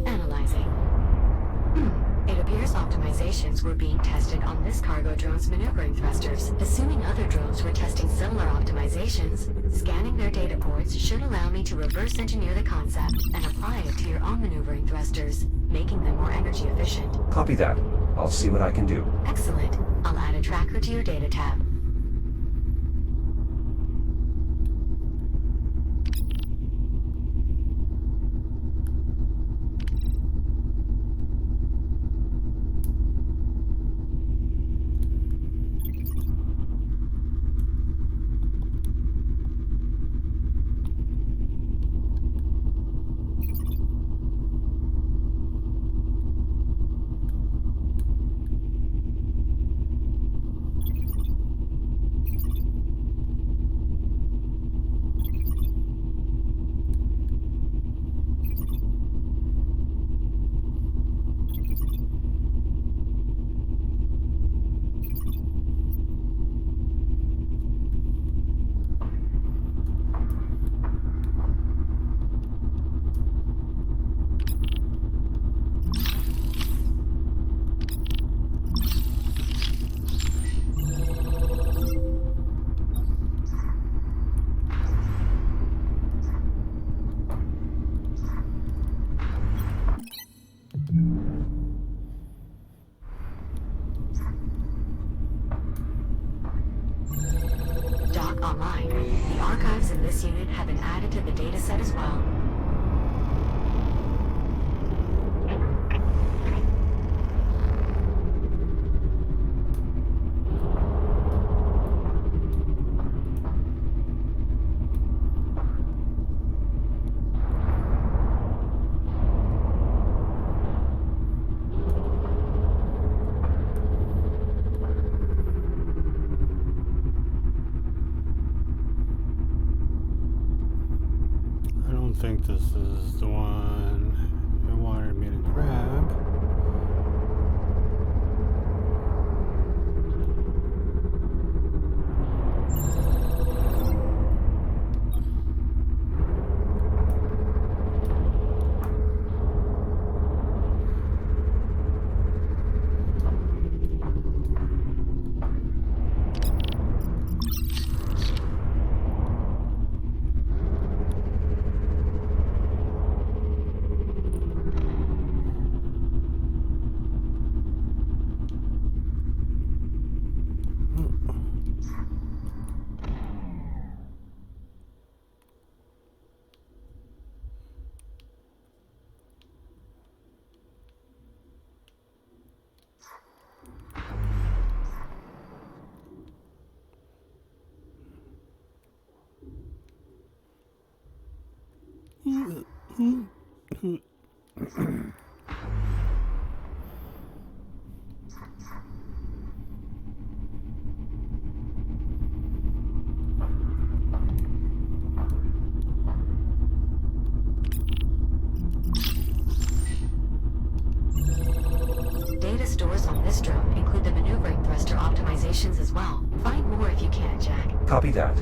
Analyzing. It appears optimizations were being tested on this cargo drone's maneuvering thrusters. Assuming other drones were testing similar optimizations, scanning their data ports should allow me to reverse engineer the concept and apply it to your own maneuvering thrusters, making them more energy efficient. Copy that. I'll see what I can do. Excellent. I'll add a tracker to your data tab. dock online, the archives in this unit have been added to the dataset as well. I don't think this is the one it wanted me to grab. Data stores on this drone include the maneuvering thruster optimizations as well. Find more if you can, Jack. Copy that.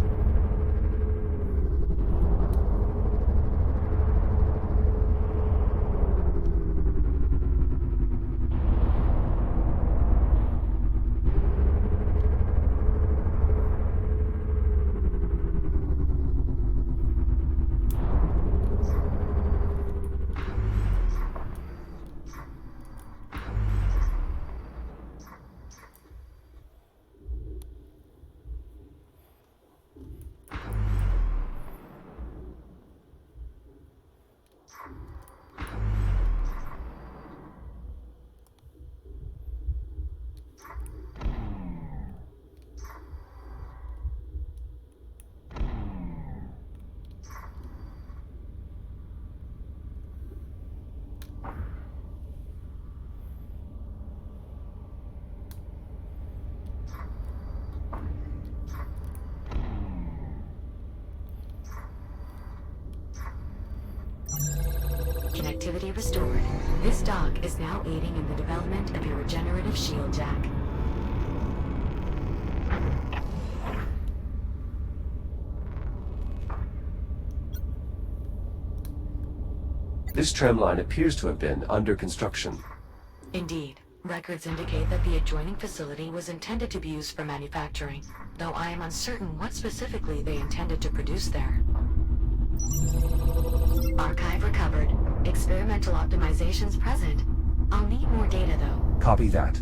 Connectivity restored. This dock is now aiding in the development of your regenerative shield, Jack. This tram line appears to have been under construction. Indeed. Records indicate that the adjoining facility was intended to be used for manufacturing, though I am uncertain what specifically they intended to produce there. Archive recovered. Experimental optimizations present. I'll need more data, though. Copy that.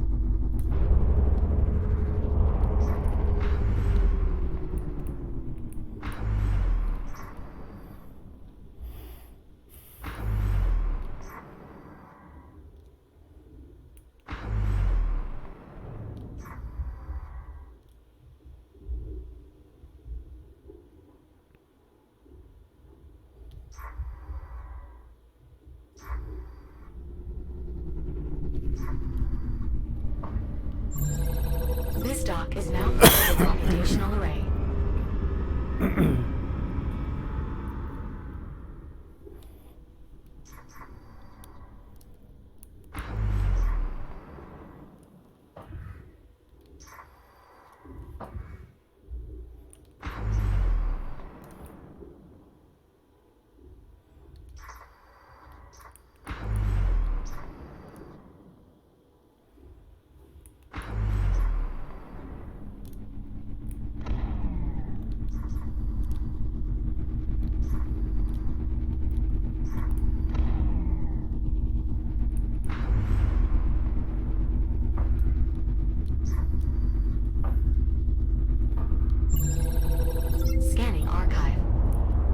This dock is now part of the computational array.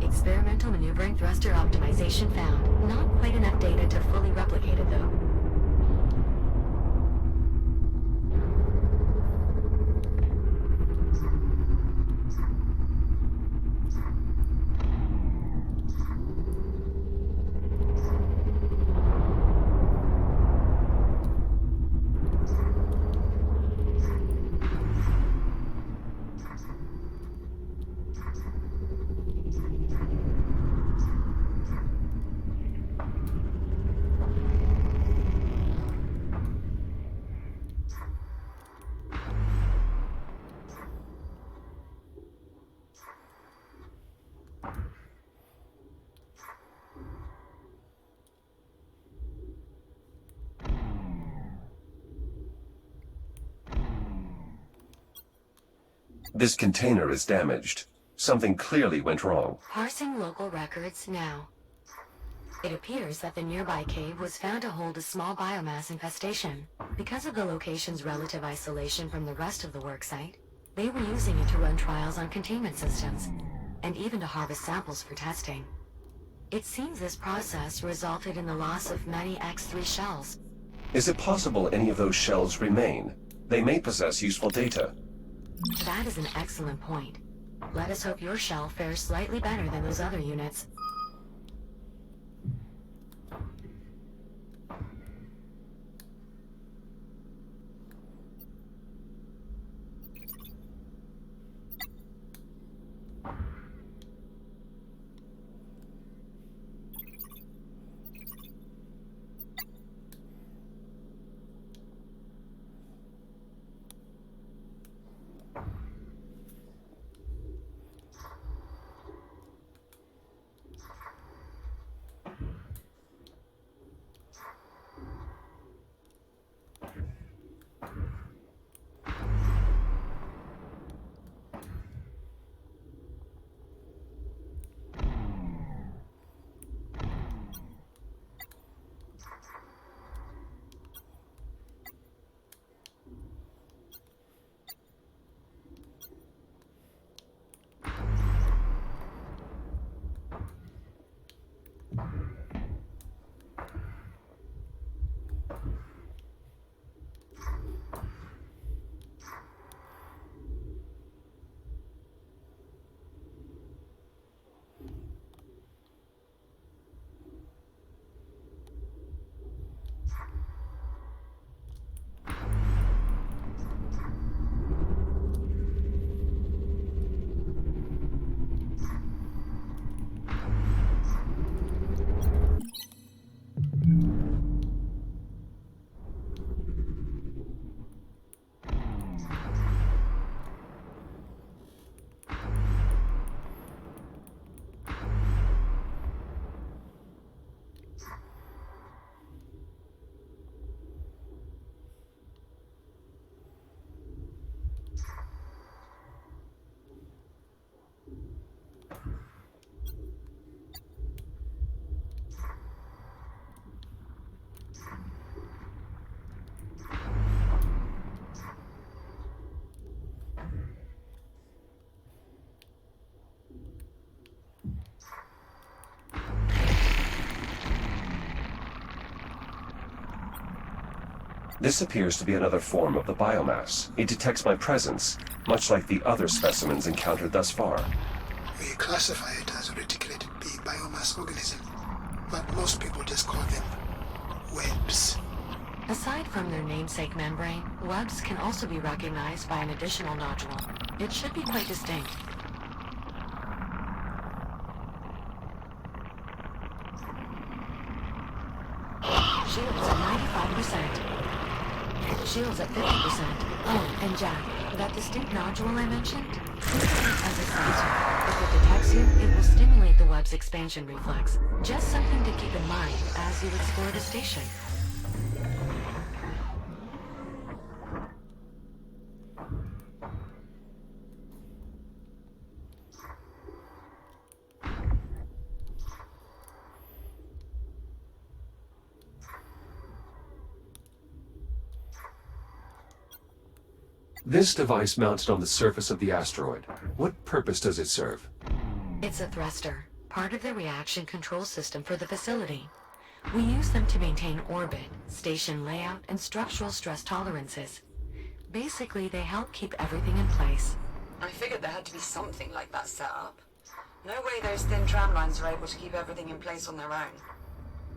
Experimental maneuvering thruster optimization found. Not quite enough data to fully replicate it, though. This container is damaged. Something clearly went wrong. Parsing local records now. It appears that the nearby cave was found to hold a small biomass infestation. Because of the location's relative isolation from the rest of the worksite, they were using it to run trials on containment systems, and even to harvest samples for testing. It seems this process resulted in the loss of many X3 shells. Is it possible any of those shells remain? They may possess useful data. That is an excellent point. Let us hope your shell fares slightly better than those other units. This appears to be another form of the biomass. It detects my presence, much like the other specimens encountered thus far. We classify it as a reticulated B biomass organism, but most people just call them webs. Aside from their namesake membrane, webs can also be recognized by an additional nodule. It should be quite distinct. Shields at 95%. Shields at 50%. Oh, and Jack, that distinct nodule I mentioned? Think of it as a sensor. If it detects you, it will stimulate the web's expansion reflex. Just something to keep in mind as you explore the station. This device mounted on the surface of the asteroid. What purpose does it serve? It's a thruster. part of the reaction control system for the facility. We use them to maintain orbit, station layout, and structural stress tolerances. Basically, they help keep everything in place. I figured there had to be something like that set up. No way those thin tram lines are able to keep everything in place on their own.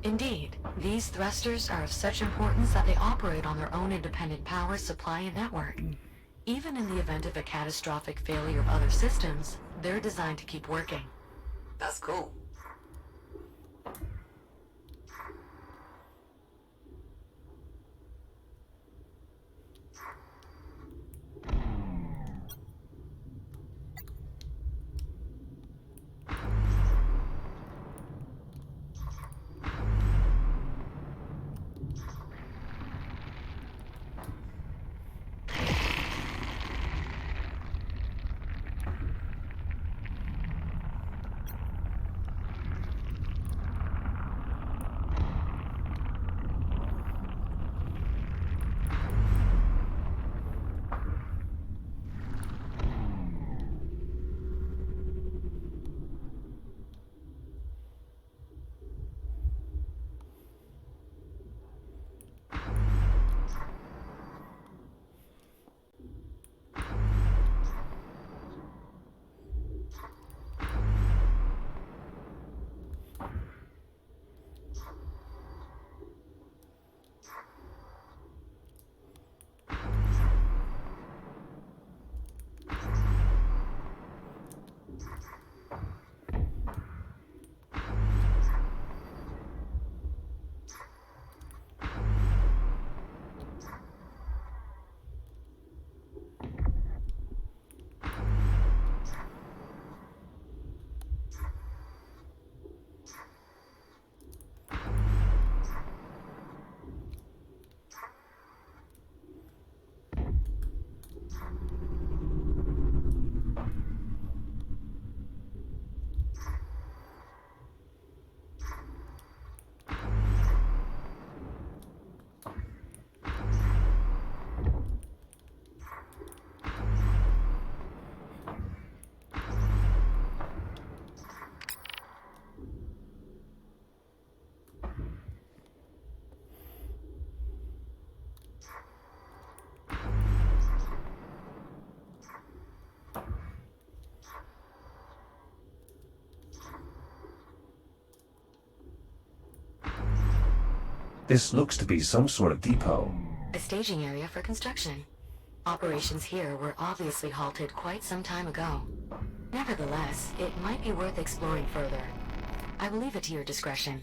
Indeed, these thrusters are of such importance that they operate on their own independent power supply and network. Even in the event of a catastrophic failure of other systems, they're designed to keep working. That's cool. This looks to be some sort of depot. A staging area for construction. Operations here were obviously halted quite some time ago. Nevertheless, it might be worth exploring further. I will leave it to your discretion.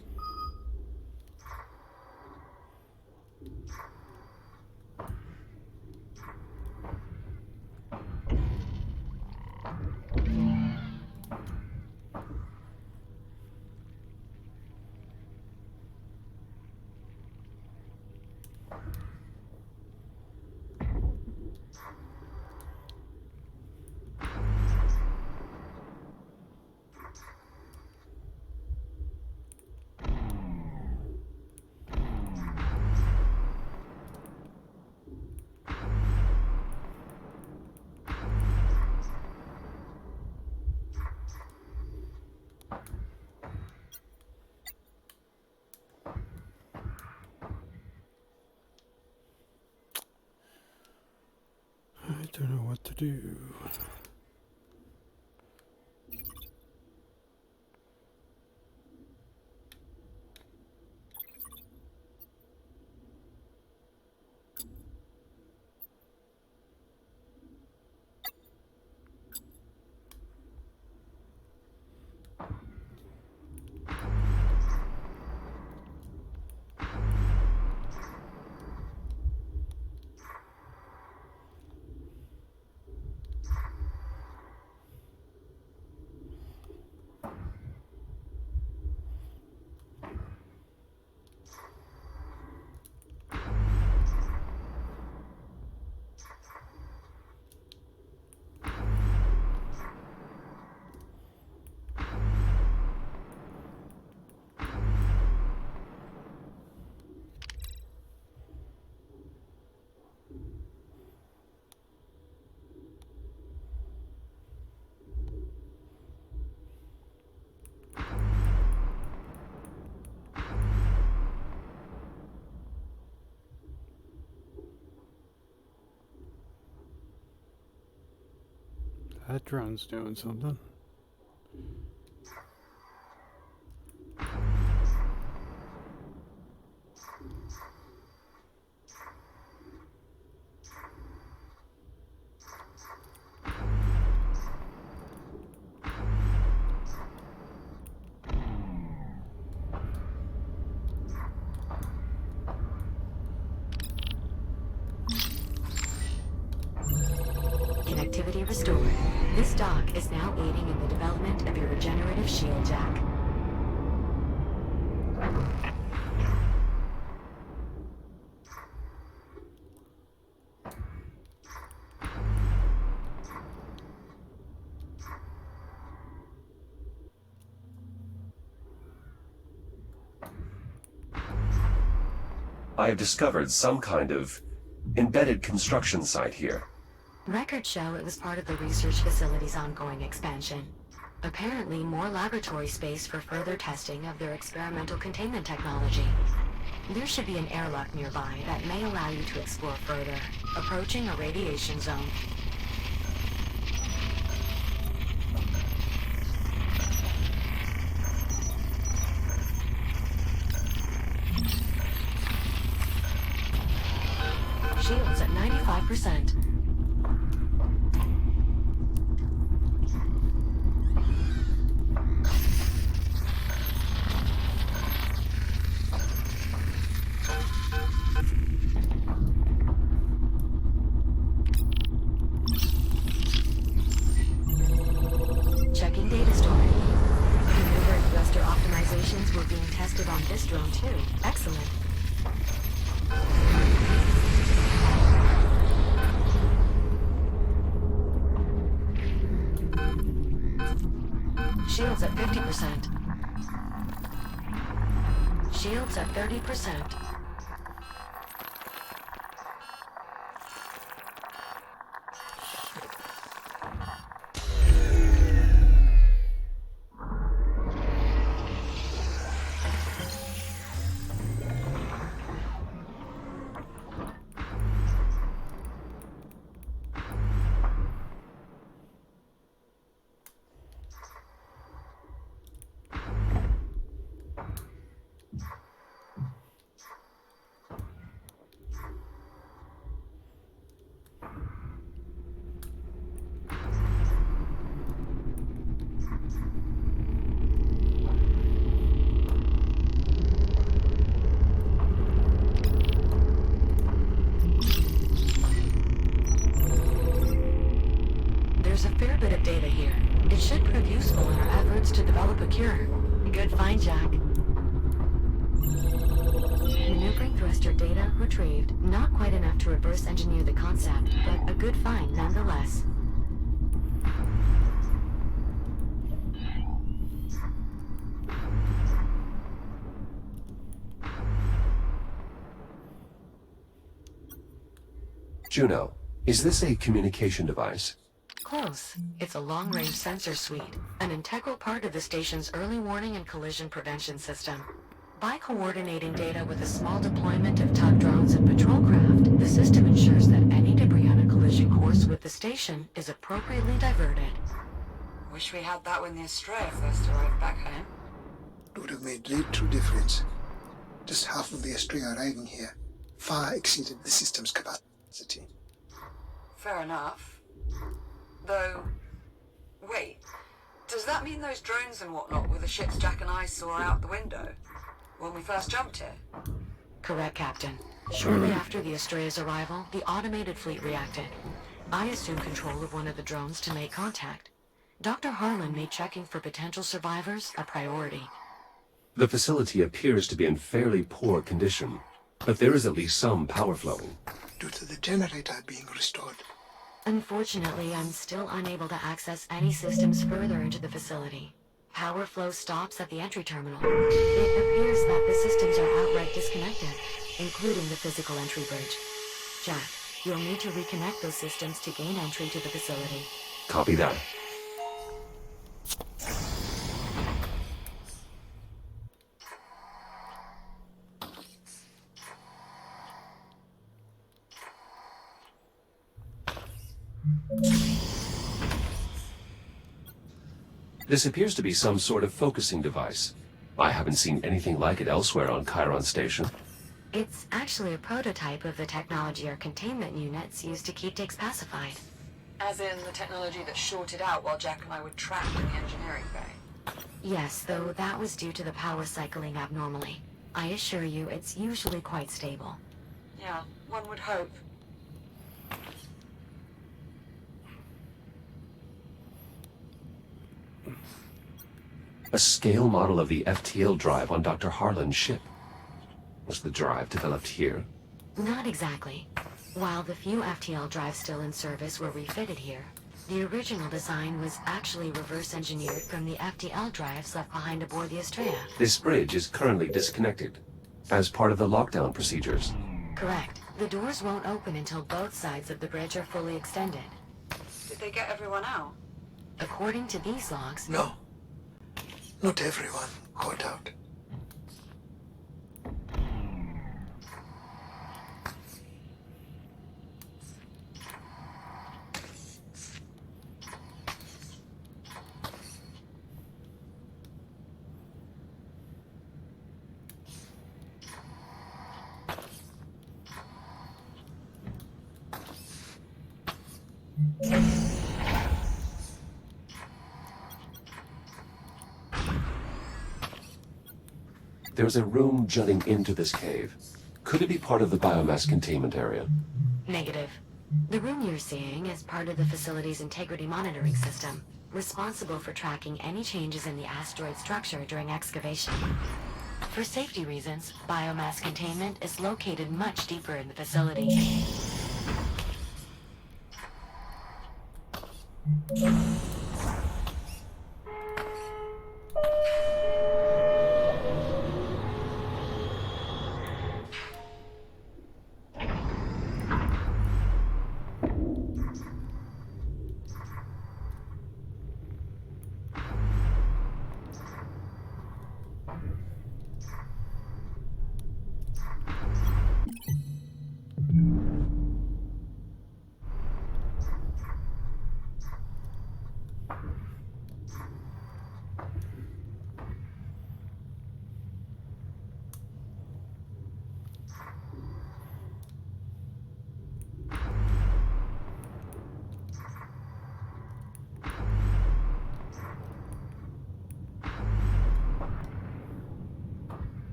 I don't know what to do. That drone's doing something. Connectivity restored. This dock is now aiding in the development of your regenerative shield, Jack. I have discovered some kind of embedded construction site here. Records show it was part of the research facility's ongoing expansion. Apparently, more laboratory space for further testing of their experimental containment technology. There should be an airlock nearby that may allow you to explore further, approaching a radiation zone. Shields at 95%. Checking data storage. Maneuver and thruster optimizations were being tested on this drone too. Excellent. Shields at 50%. Shields at 30%. There's a fair bit of data here. It should prove useful in our efforts to develop a cure. Good find, Jack. Maneuvering thruster data retrieved. Not quite enough to reverse engineer the concept, but a good find nonetheless. Juno, is this a communication device? Close. It's a long-range sensor suite, an integral part of the station's early warning and collision prevention system. By coordinating data with a small deployment of tug drones and patrol craft, the system ensures that any debris on a collision course with the station is appropriately diverted. Wish we had that when the Estrella first arrived back home. It would have made true difference. Just half of the Estrella arriving here far exceeded the system's capacity. Fair enough. Though, wait, does that mean those drones and whatnot were the ships Jack and I saw out the window when we first jumped here? Correct, Captain. Shortly after the Estrella's arrival, the automated fleet reacted. I assumed control of one of the drones to make contact. Dr. Harlan made checking for potential survivors a priority. The facility appears to be in fairly poor condition, but there is at least some power flowing. Due to the generator being restored. Unfortunately, I'm still unable to access any systems further into the facility. Power flow stops at the entry terminal. It appears that the systems are outright disconnected, including the physical entry bridge. Jack, you'll need to reconnect those systems to gain entry to the facility. Copy that. This appears to be some sort of focusing device. I haven't seen anything like it elsewhere on Chiron Station. It's actually a prototype of the technology our containment units use to keep Diggs pacified. As in the technology that shorted out while Jack and I were trapped in the engineering bay. Yes, though that was due to the power cycling abnormally. I assure you, it's usually quite stable. Yeah, one would hope. A scale model of the FTL drive on Dr. Harlan's ship. Was the drive developed here? Not exactly. While the few FTL drives still in service were refitted here, the original design was actually reverse engineered from the FTL drives left behind aboard the Estrella. This bridge is currently disconnected, as part of the lockdown procedures. Correct. The doors won't open until both sides of the bridge are fully extended. Did they get everyone out? According to these logs... No. Not everyone got out. There's a room jutting into this cave. Could it be part of the biomass containment area? Negative. The room you're seeing is part of the facility's integrity monitoring system, responsible for tracking any changes in the asteroid structure during excavation. For safety reasons, biomass containment is located much deeper in the facility.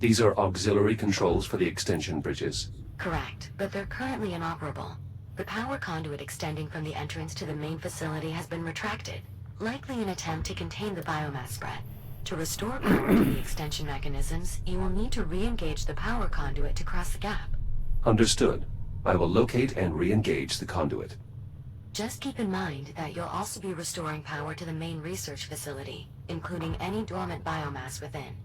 These are auxiliary controls for the extension bridges. Correct, but they're currently inoperable. The power conduit extending from the entrance to the main facility has been retracted, likely an attempt to contain the biomass spread. To restore power to the extension mechanisms, you will need to re-engage the power conduit to cross the gap. Understood. I will locate and re-engage the conduit. Just keep in mind that you'll also be restoring power to the main research facility, including any dormant biomass within.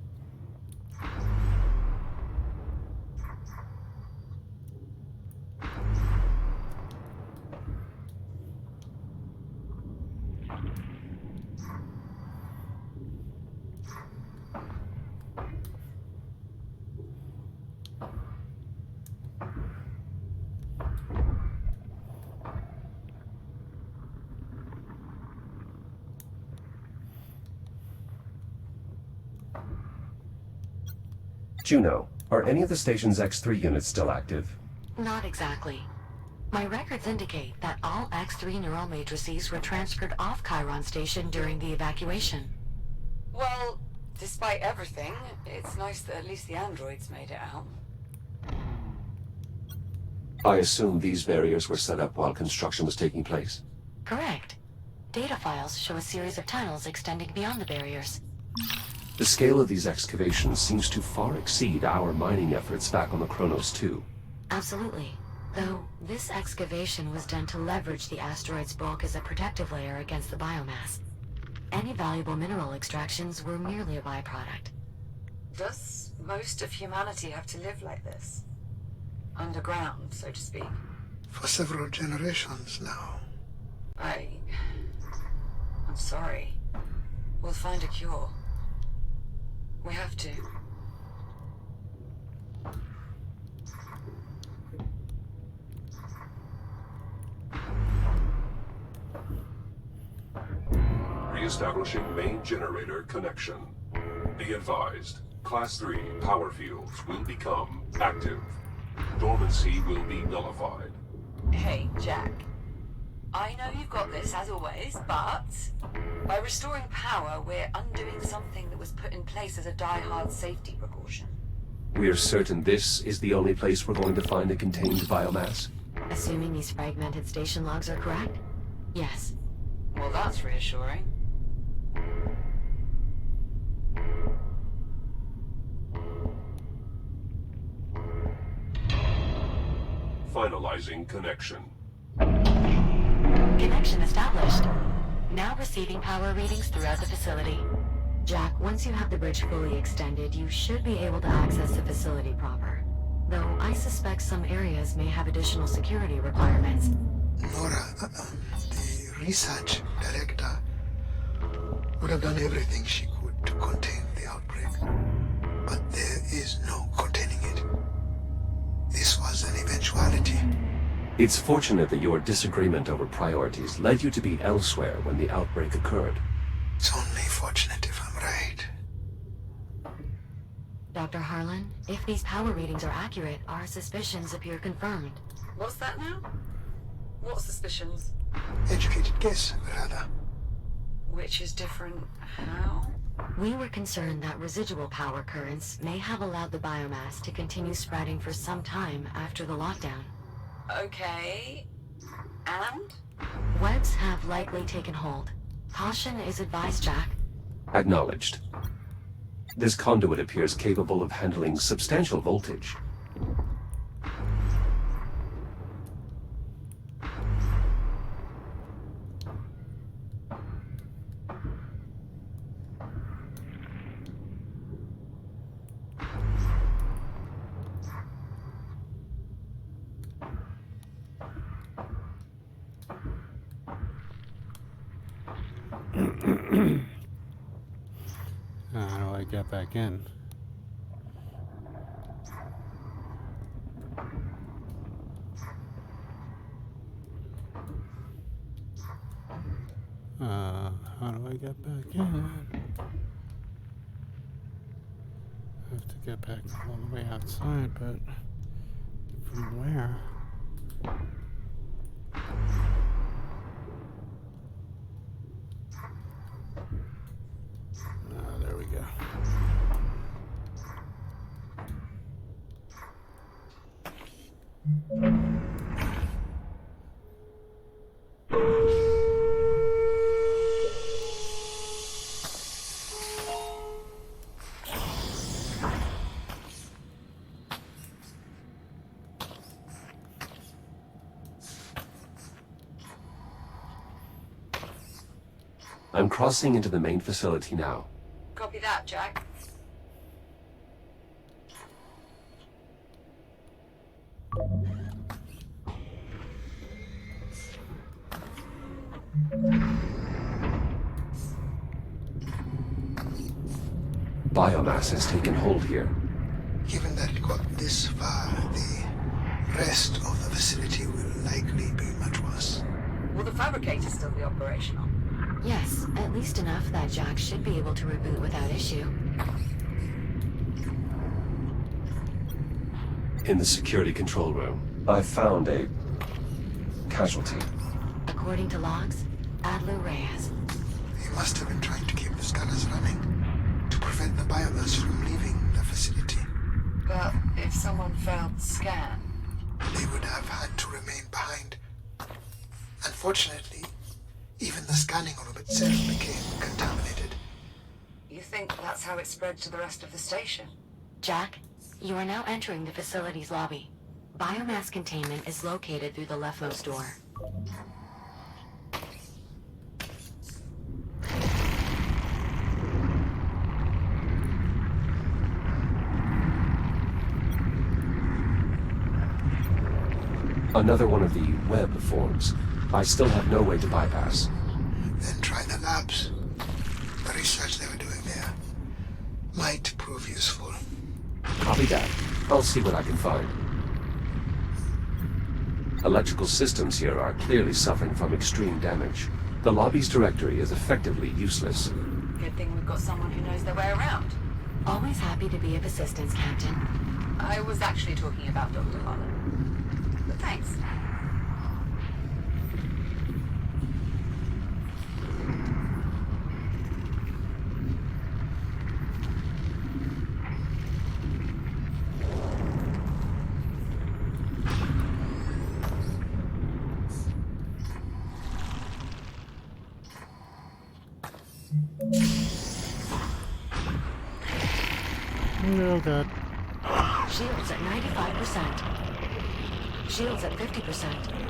Juno, are any of the station's X3 units still active? Not exactly. My records indicate that all X3 neural matrices were transferred off Chiron Station during the evacuation. Well, despite everything, it's nice that at least the androids made it out. I assume these barriers were set up while construction was taking place. Correct. Data files show a series of tunnels extending beyond the barriers. The scale of these excavations seems to far exceed our mining efforts back on the Kronos 2. Absolutely. Though, this excavation was done to leverage the asteroid's bulk as a protective layer against the biomass. Any valuable mineral extractions were merely a byproduct. Does most of humanity have to live like this? Underground, so to speak? For several generations now. I'm sorry. We'll find a cure. We have to. Establishing main generator connection. Be advised, Class 3 power fields will become active. Dormancy will be nullified. Hey, Jack. I know you've got this, as always, but by restoring power, we're undoing something that was put in place as a die-hard safety precaution. We're certain this is the only place we're going to find the contained biomass. Assuming these fragmented station logs are correct? Yes. Well, that's reassuring. Finalizing connection. Connection established. Now receiving power readings throughout the facility. Jack, once you have the bridge fully extended, you should be able to access the facility proper. Though I suspect some areas may have additional security requirements. Nora, the research director would have done everything she could to contain the outbreak. But there is no containing it. This was an eventuality. It's fortunate that your disagreement over priorities led you to be elsewhere when the outbreak occurred. It's only fortunate if I'm right. Dr. Harlan, if these power readings are accurate, our suspicions appear confirmed. What's that now? What suspicions? Educated guess, rather. Which is different how? We were concerned that residual power currents may have allowed the biomass to continue spreading for some time after the lockdown. Okay. And? Webs have likely taken hold. Caution is advised, Jack. Acknowledged. This conduit appears capable of handling substantial voltage. How do I get back in? How do I get back in? I have to get back all the way outside, but from where? There we go. I'm crossing into the main facility now. Copy that, Jack. Biomass has taken hold here. Given that it got this far, the rest of the facility will likely be much worse. Will the fabricator still be operational? Yes, at least enough that Jack should be able to reboot without issue. In the security control room, I found a casualty. According to logs, Adler Reyes. He must have been trying to keep the scanners running to prevent the biomass from leaving the facility. But if someone failed the scan... They would have had to remain behind. Unfortunately, even the scanning room itself became contaminated. You think that's how it spread to the rest of the station? Jack, you are now entering the facility's lobby. Biomass containment is located through the leftmost door. Another one of the web forms. I still have no way to bypass. Then try the labs. The research they were doing there might prove useful. Copy that. I'll see what I can find. Electrical systems here are clearly suffering from extreme damage. The lobby's directory is effectively useless. Good thing we've got someone who knows their way around. Always happy to be of assistance, Captain. I was actually talking about Dr. Harlan. But thanks. Oh, God. Shields at 95%. Shields at 50%.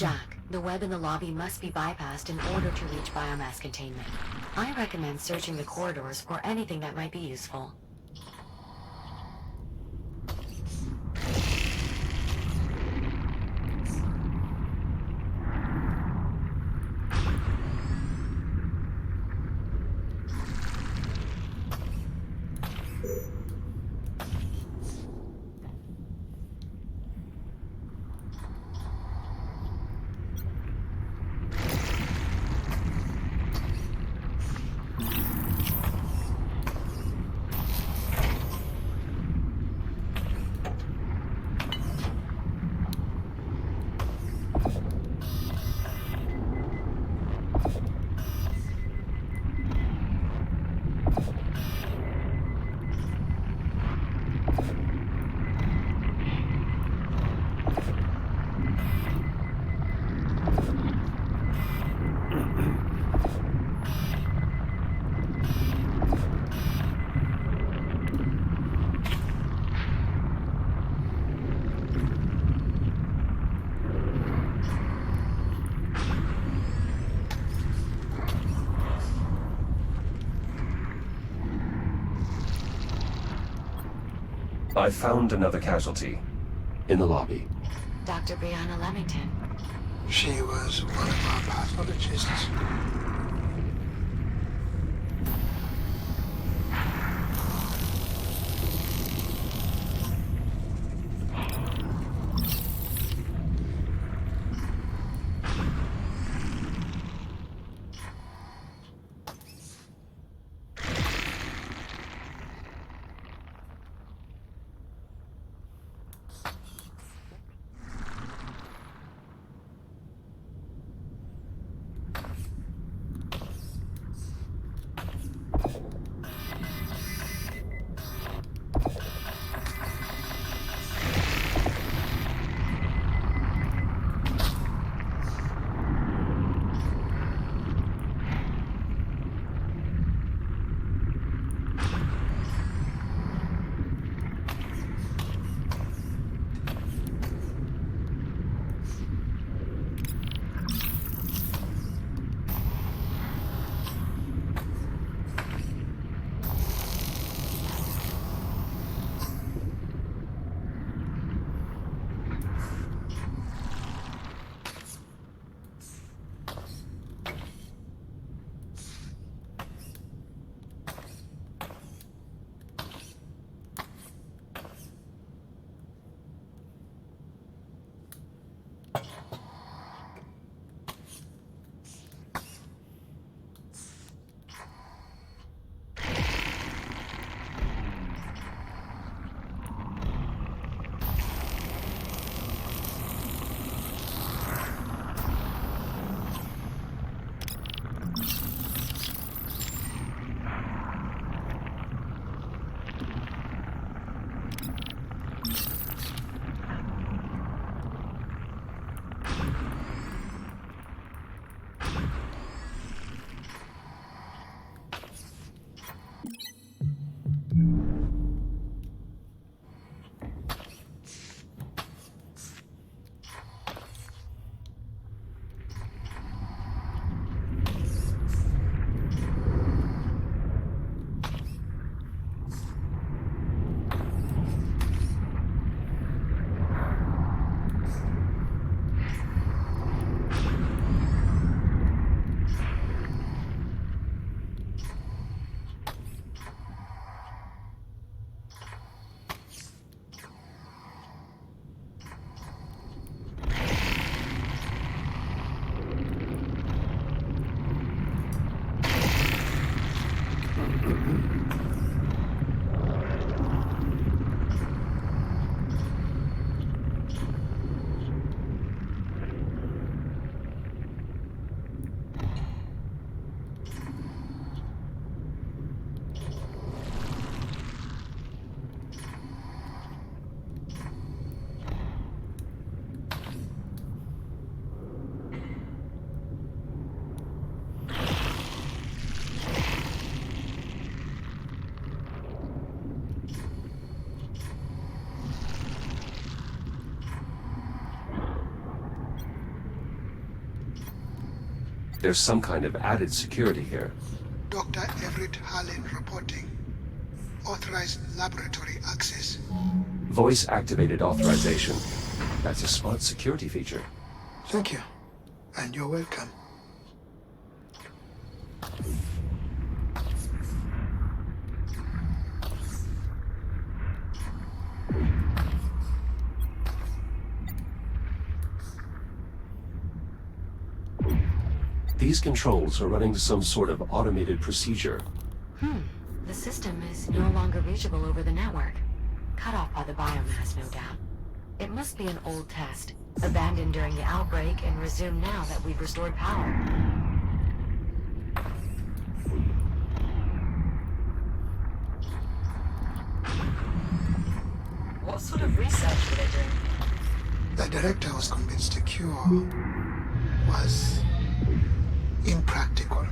Jack, the web in the lobby must be bypassed in order to reach biomass containment. I recommend searching the corridors for anything that might be useful. I found another casualty. In the lobby. Dr. Brianna Leamington. She was one of our pathologists. There's some kind of added security here. Dr. Everett Harlan reporting. Authorized laboratory access. Voice-activated authorization. That's a smart security feature. Thank you. And you're welcome. These controls are running some sort of automated procedure. The system is no longer reachable over the network. Cut off by the biomass, no doubt. It must be an old test, abandoned during the outbreak and resumed now that we've restored power. What sort of research were they doing? The director was convinced a cure was impractical.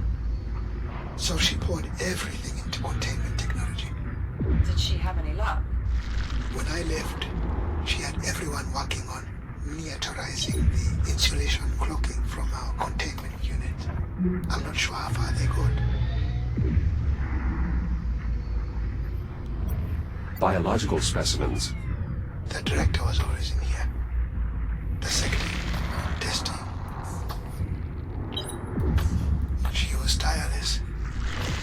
So she poured everything into containment technology. Did she have any luck? When I left, she had everyone working on miniaturizing the insulation cloaking from our containment unit. I'm not sure how far they got. Biological specimens. The director was always in here. Dissecting, testing. She was tireless.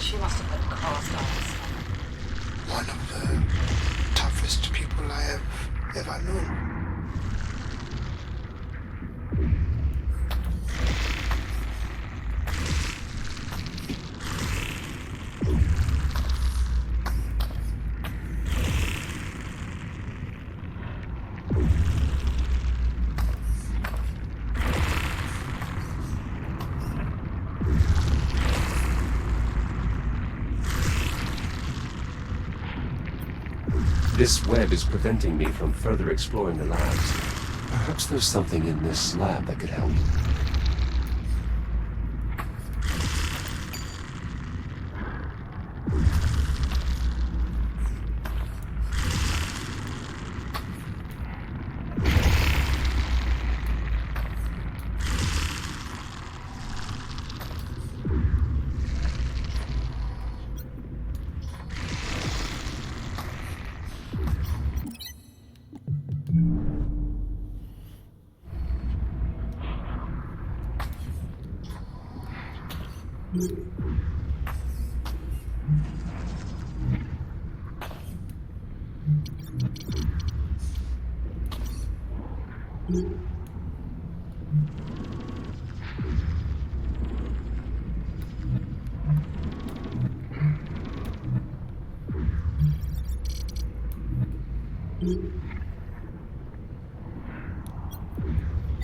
She must have been cast eyes. One of the toughest people I have ever known. This web is preventing me from further exploring the labs. Perhaps there's something in this lab that could help.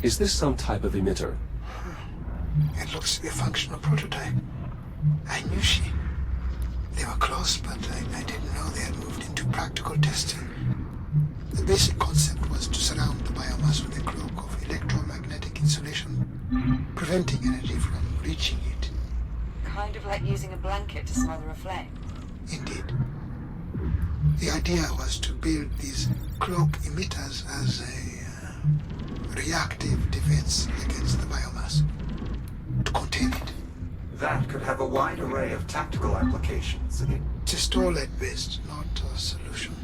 Is this some type of emitter? It looks to be a functional prototype. I knew she. They were close, but I didn't know they had moved into practical testing. The basic concept was to surround the biomass with a cloak of electromagnetic insulation, preventing energy from reaching it. Kind of like using a blanket to smother a flame. Indeed. The idea was to build these cloak emitters as a reactive defense against the biomass, to contain it. That could have a wide array of tactical applications. Just all at best, not a solution.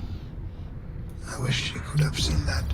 I wish you could have seen that.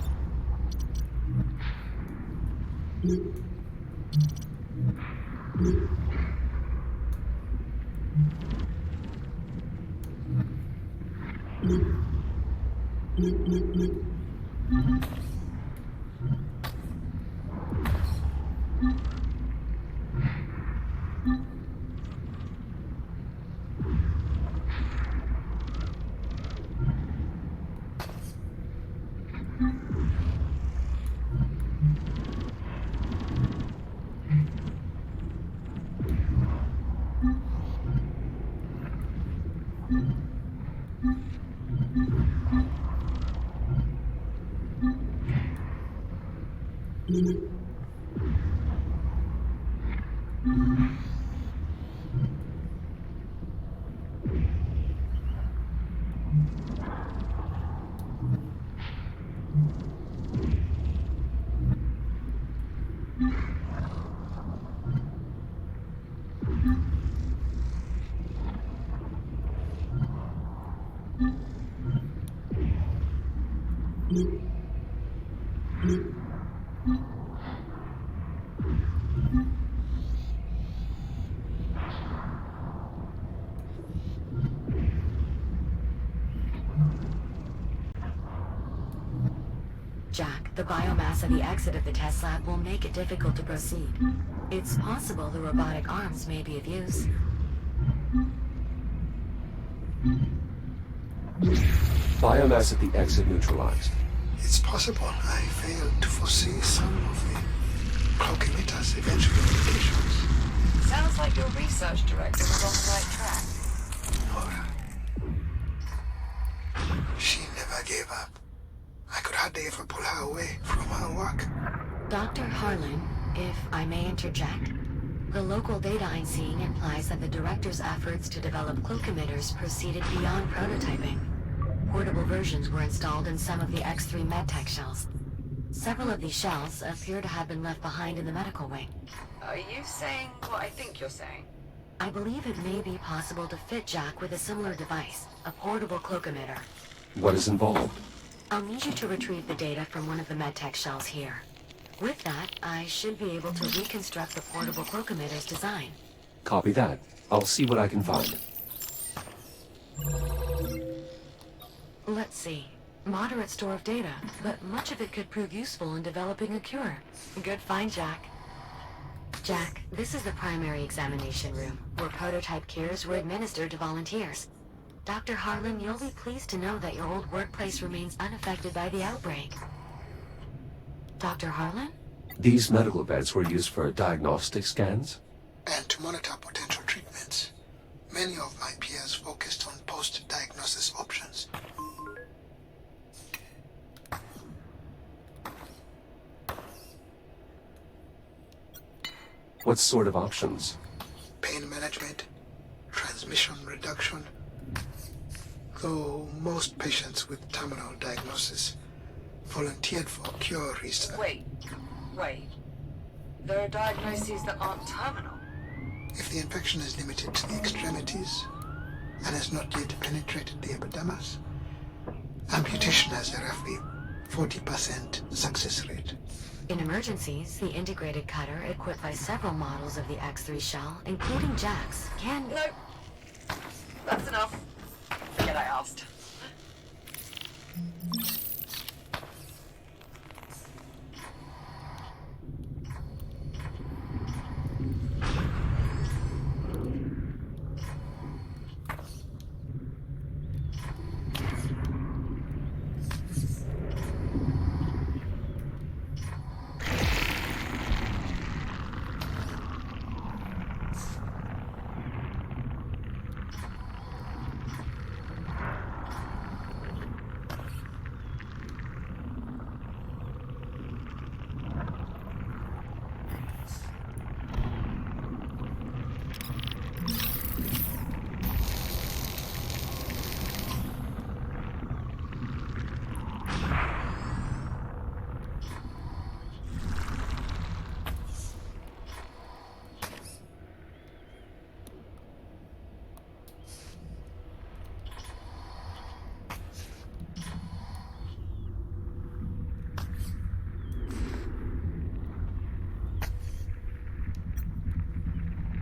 Jack, the biomass of the exit of the test lab will make it difficult to proceed. It's possible the robotic arms may be of use. Biomass at the exit neutralized. It's possible I failed to foresee some of the cloak emitter's eventual implications. Sounds like your research director was on the right track. Nora. She never gave up. I could hardly ever pull her away from her work. Dr. Harlan, if I may interject, the local data I'm seeing implies that the director's efforts to develop cloak emitters proceeded beyond prototyping. Portable versions were installed in some of the X3 medtech shells. Several of these shells appear to have been left behind in the medical wing. Are you saying what I think you're saying? I believe it may be possible to fit Jack with a similar device, a portable cloak emitter. What is involved? I'll need you to retrieve the data from one of the medtech shells here. With that, I should be able to reconstruct the portable cloak emitter's design. Copy that. I'll see what I can find. Let's see. Moderate store of data, but much of it could prove useful in developing a cure. Good find, Jack. Jack, this is the primary examination room, where prototype cures were administered to volunteers. Dr. Harlan, you'll be pleased to know that your old workplace remains unaffected by the outbreak. Dr. Harlan? These medical beds were used for diagnostic scans? And to monitor potential treatments. Many of my peers focused on post-diagnosis options. What sort of options? Pain management, transmission reduction. Though most patients with terminal diagnosis volunteered for cure research. Wait. There are diagnoses that aren't terminal. If the infection is limited to the extremities and has not yet penetrated the epidermis, amputation has a roughly 40% success rate. In emergencies, the integrated cutter, equipped by several models of the X3 shell, including Jack's, can... No. That's enough. Forget I asked.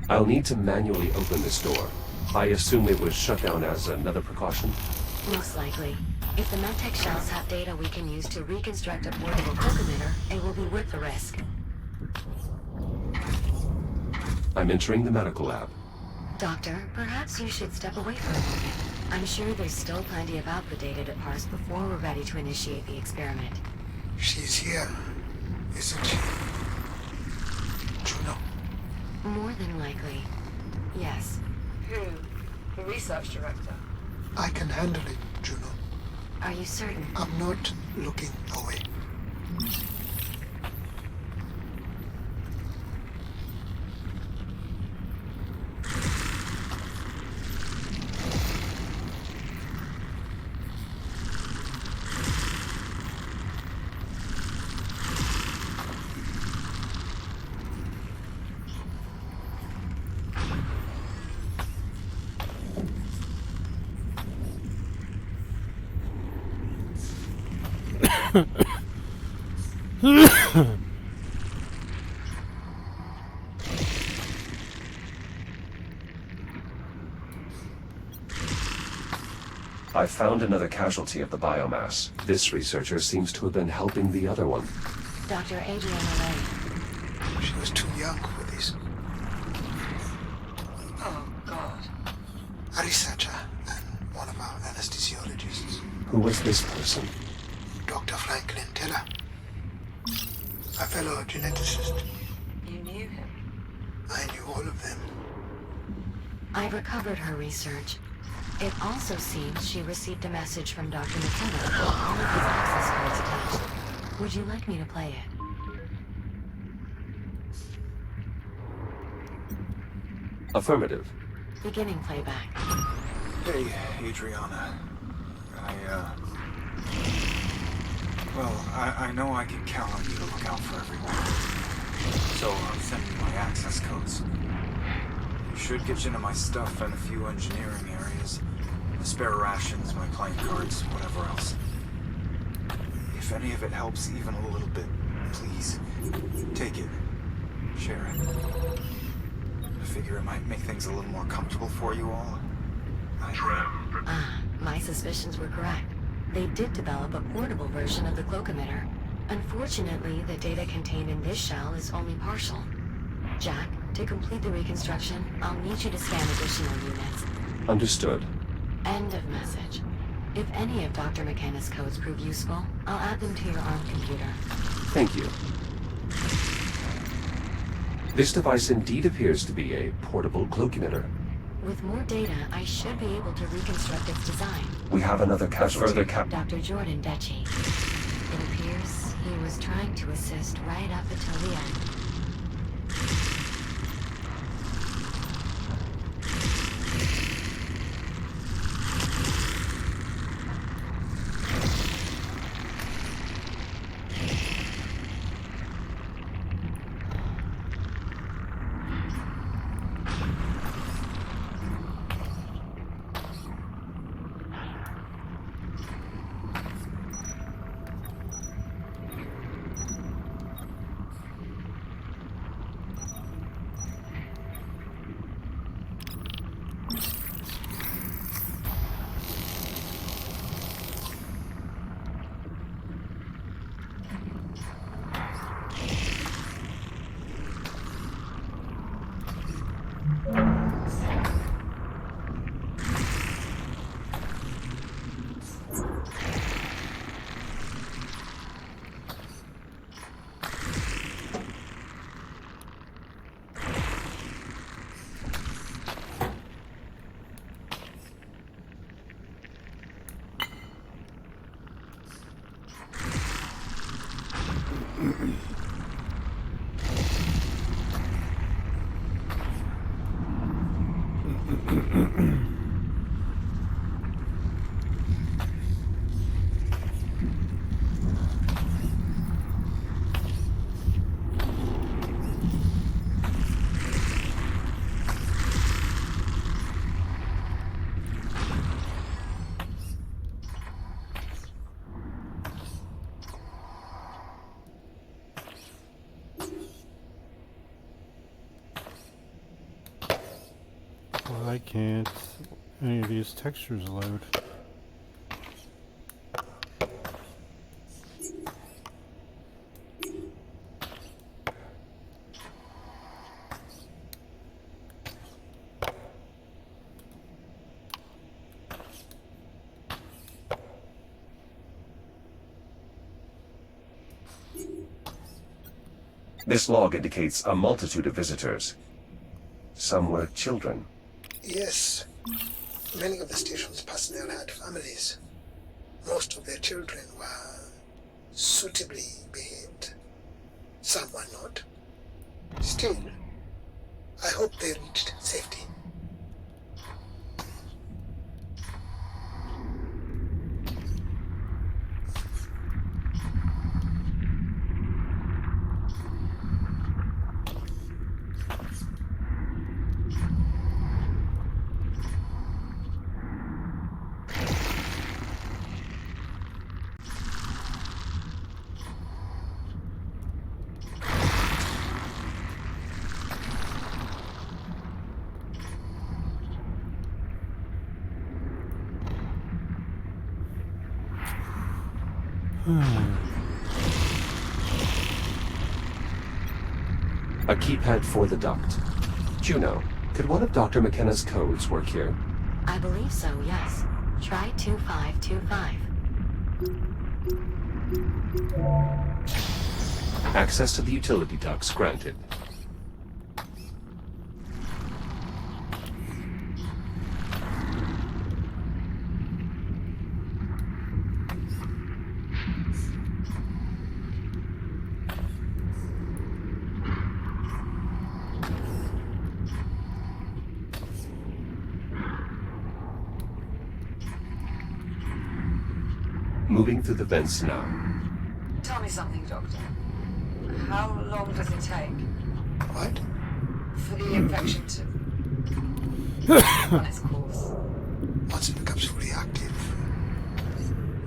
I'll need to manually open this door. I assume it was shut down as another precaution? Most likely. If the medtech shells have data we can use to reconstruct a portable cloak emitter, it will be worth the risk. I'm entering the medical lab. Doctor, perhaps you should step away for a moment. I'm sure there's still plenty of output data to parse before we're ready to initiate the experiment. She's here, isn't she? Juno. More than likely. Yes. Who? The research director? I can handle it, Juno. Are you certain? I'm not looking away. I found another casualty of the biomass. This researcher seems to have been helping the other one. Dr. Adriana Lane. She was too young for this. Oh, God. A researcher and one of our anesthesiologists, Who was this person? Dr. Franklin Teller, a fellow geneticist. You knew him? I knew all of them. I've recovered her research. It also seems she received a message from Dr. McKenna with all of his access codes attached. Would you like me to play it? Affirmative. Beginning playback. Hey, Adriana. I know I can count on you to look out for everyone. So I'm sending you my access codes. You should get you into my stuff and a few engineering areas. The spare rations, my playing cards, whatever else. If any of it helps even a little bit, please, take it. Share it. I figure it might make things a little more comfortable for you all. My suspicions were correct. They did develop a portable version of the cloak emitter. Unfortunately, the data contained in this shell is only partial. Jack, to complete the reconstruction, I'll need you to scan additional units. Understood. End of message. If any of Dr. McKenna's codes prove useful, I'll add them to your ARM computer. Thank you. This device indeed appears to be a portable cloak emitter. With more data, I should be able to reconstruct its design. We have another casualty. Dr. Jordan Decci. It appears he was trying to assist right up until the end. Why can't any of these textures load? This log indicates a multitude of visitors. Some were children. Yes. Many of the station's personnel had families. Most of their children were suitably behaved. Some were not. Still, I hope they reached safety. A keypad for the duct. Juno, could one of Dr. McKenna's codes work here? I believe so, yes. Try 2525. Access to the utility ducts granted. Moving through the vents now. Tell me something, Doctor. How long does it take What? for the infection to run its course? Once it becomes fully active,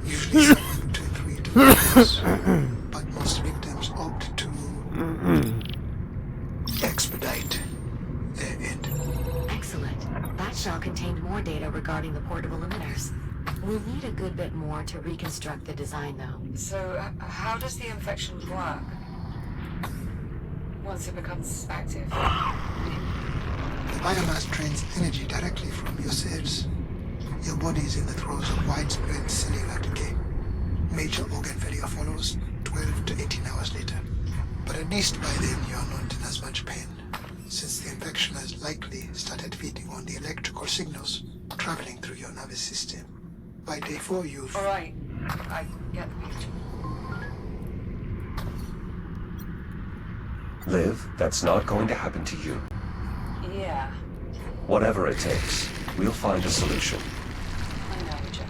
usually somewhere between 3 to 4 years. But most victims opt to expedite their end. Excellent. That shell contained more data regarding the portable emitters. We'll need a good bit more to reconstruct the design, though. So, how does the infection work once it becomes active? The biomass drains energy directly from your cells. Your body is in the throes of widespread cellular decay. Major organ failure follows 12 to 18 hours later. But at least by then you are not in as much pain, since the infection has likely started feeding on the electrical signals traveling through your nervous system. By day 4 you've... Alright, I get the picture. Liv, that's not going to happen to you. Yeah, Whatever it takes, we'll find a solution. I know, Jack.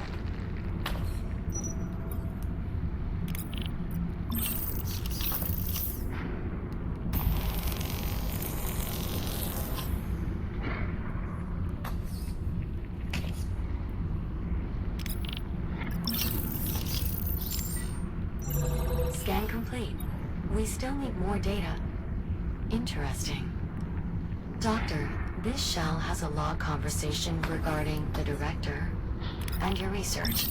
Scan complete. We still need more data. Interesting. Doctor, this shell has a log conversation regarding the director and your research.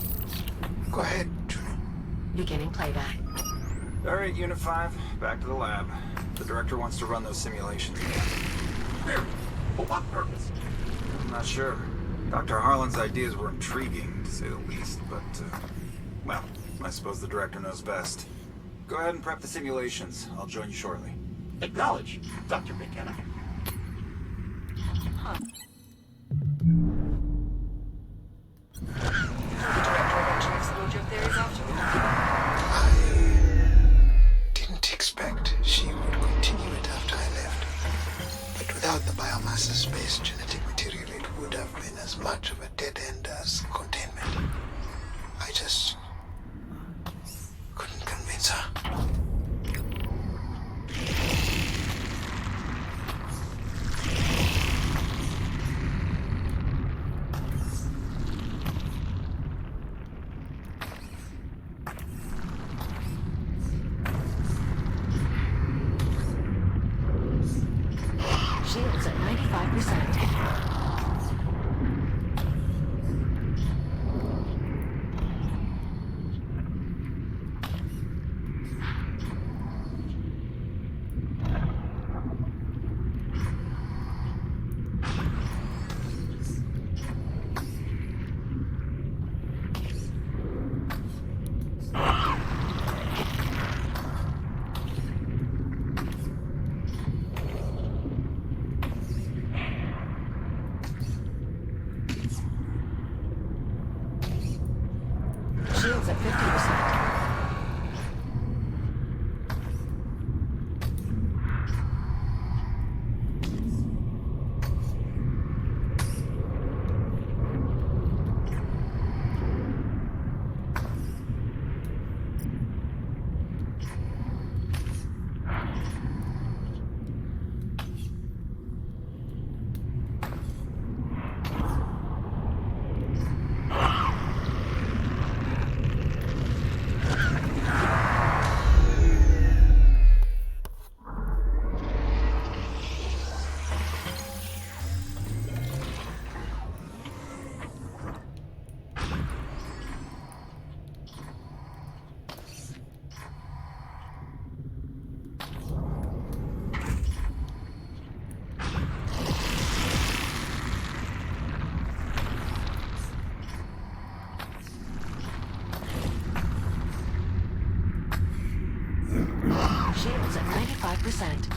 Go ahead, Juno. Beginning playback. Alright, Unit 5, back to the lab. The director wants to run those simulations again. For what purpose? I'm not sure. Dr. Harlan's ideas were intriguing, to say the least, but, well, I suppose the director knows best. Go ahead and prep the simulations. I'll join you shortly. Acknowledge, Dr. McKenna. The director eventually explored your theories after all. I didn't expect she would continue it after I left. But without the biomass-based genetic material, it would have been as much of a dead end as containment. I just couldn't convince her. Shields at 95%. 75%.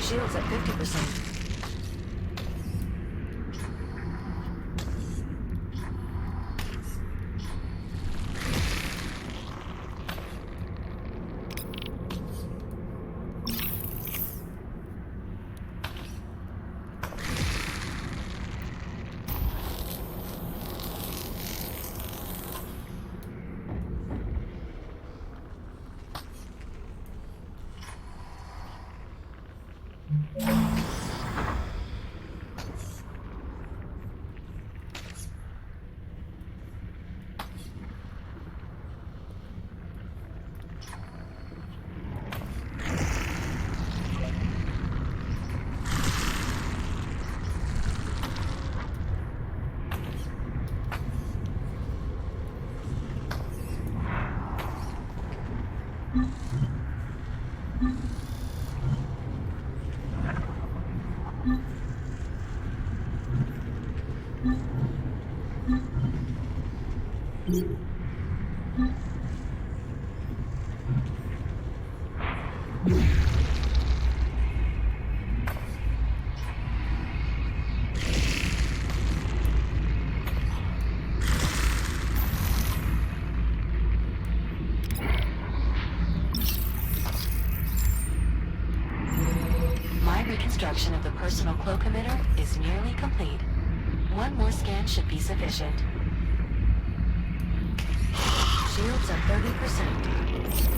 Shields at 50%. Reconstruction of the personal cloak emitter is nearly complete. One more scan should be sufficient. Shields are 30%.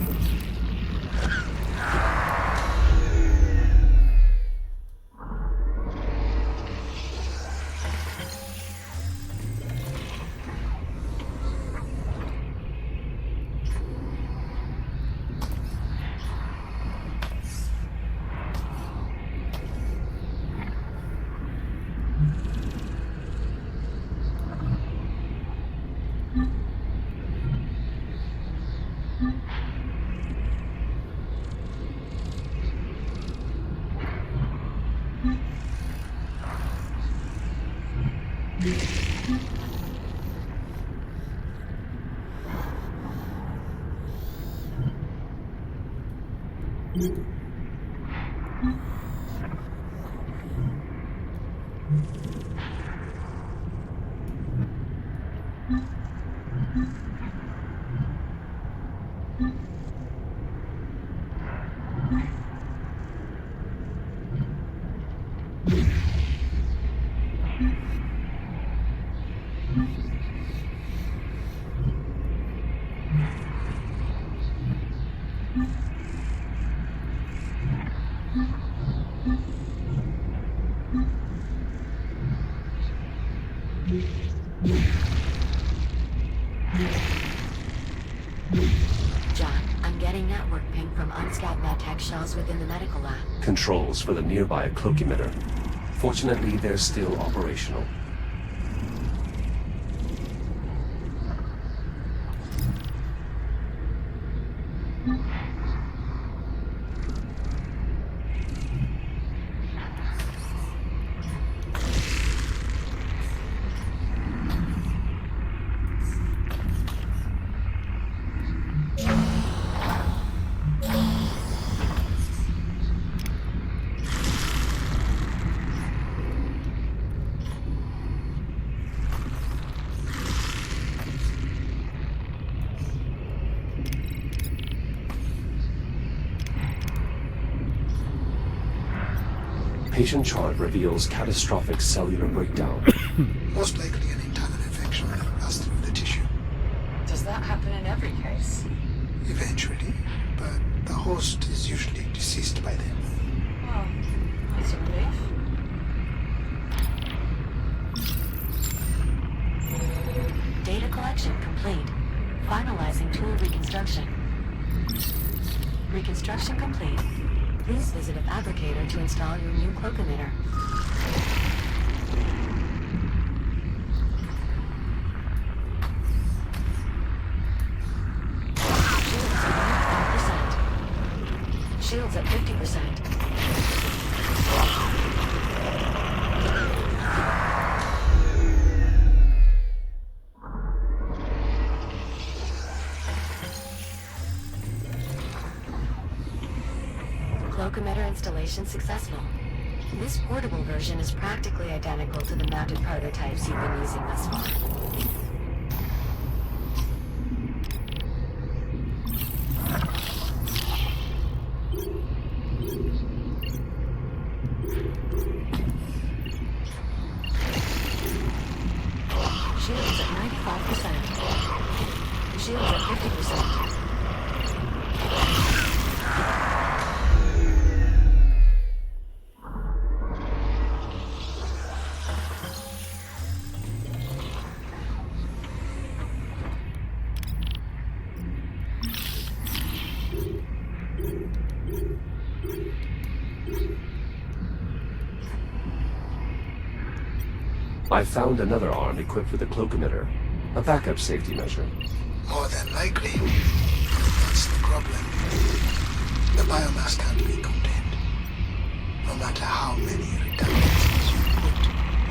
John, I'm getting network ping from unscathed medtech shells within the medical lab. Controls for the nearby cloak emitter. Fortunately, they're still operational. Patient chart reveals catastrophic cellular breakdown. Most likely an internal infection that passed through the tissue. Does that happen in every case? Eventually, but the host is usually deceased by then. Well, that's a relief. Data collection complete. Finalizing tool reconstruction. Reconstruction complete. Please visit a fabricator to install your new cloak emitter. Shields at 50%. Cloak emitter installation successful. This portable version is practically identical to the mounted prototypes you've been using thus far. Shields at 95%. Shields at 50%. I found another arm equipped with a cloak emitter, a backup safety measure. More than likely. That's the problem. The biomass can't be contained. No matter how many redundancies you put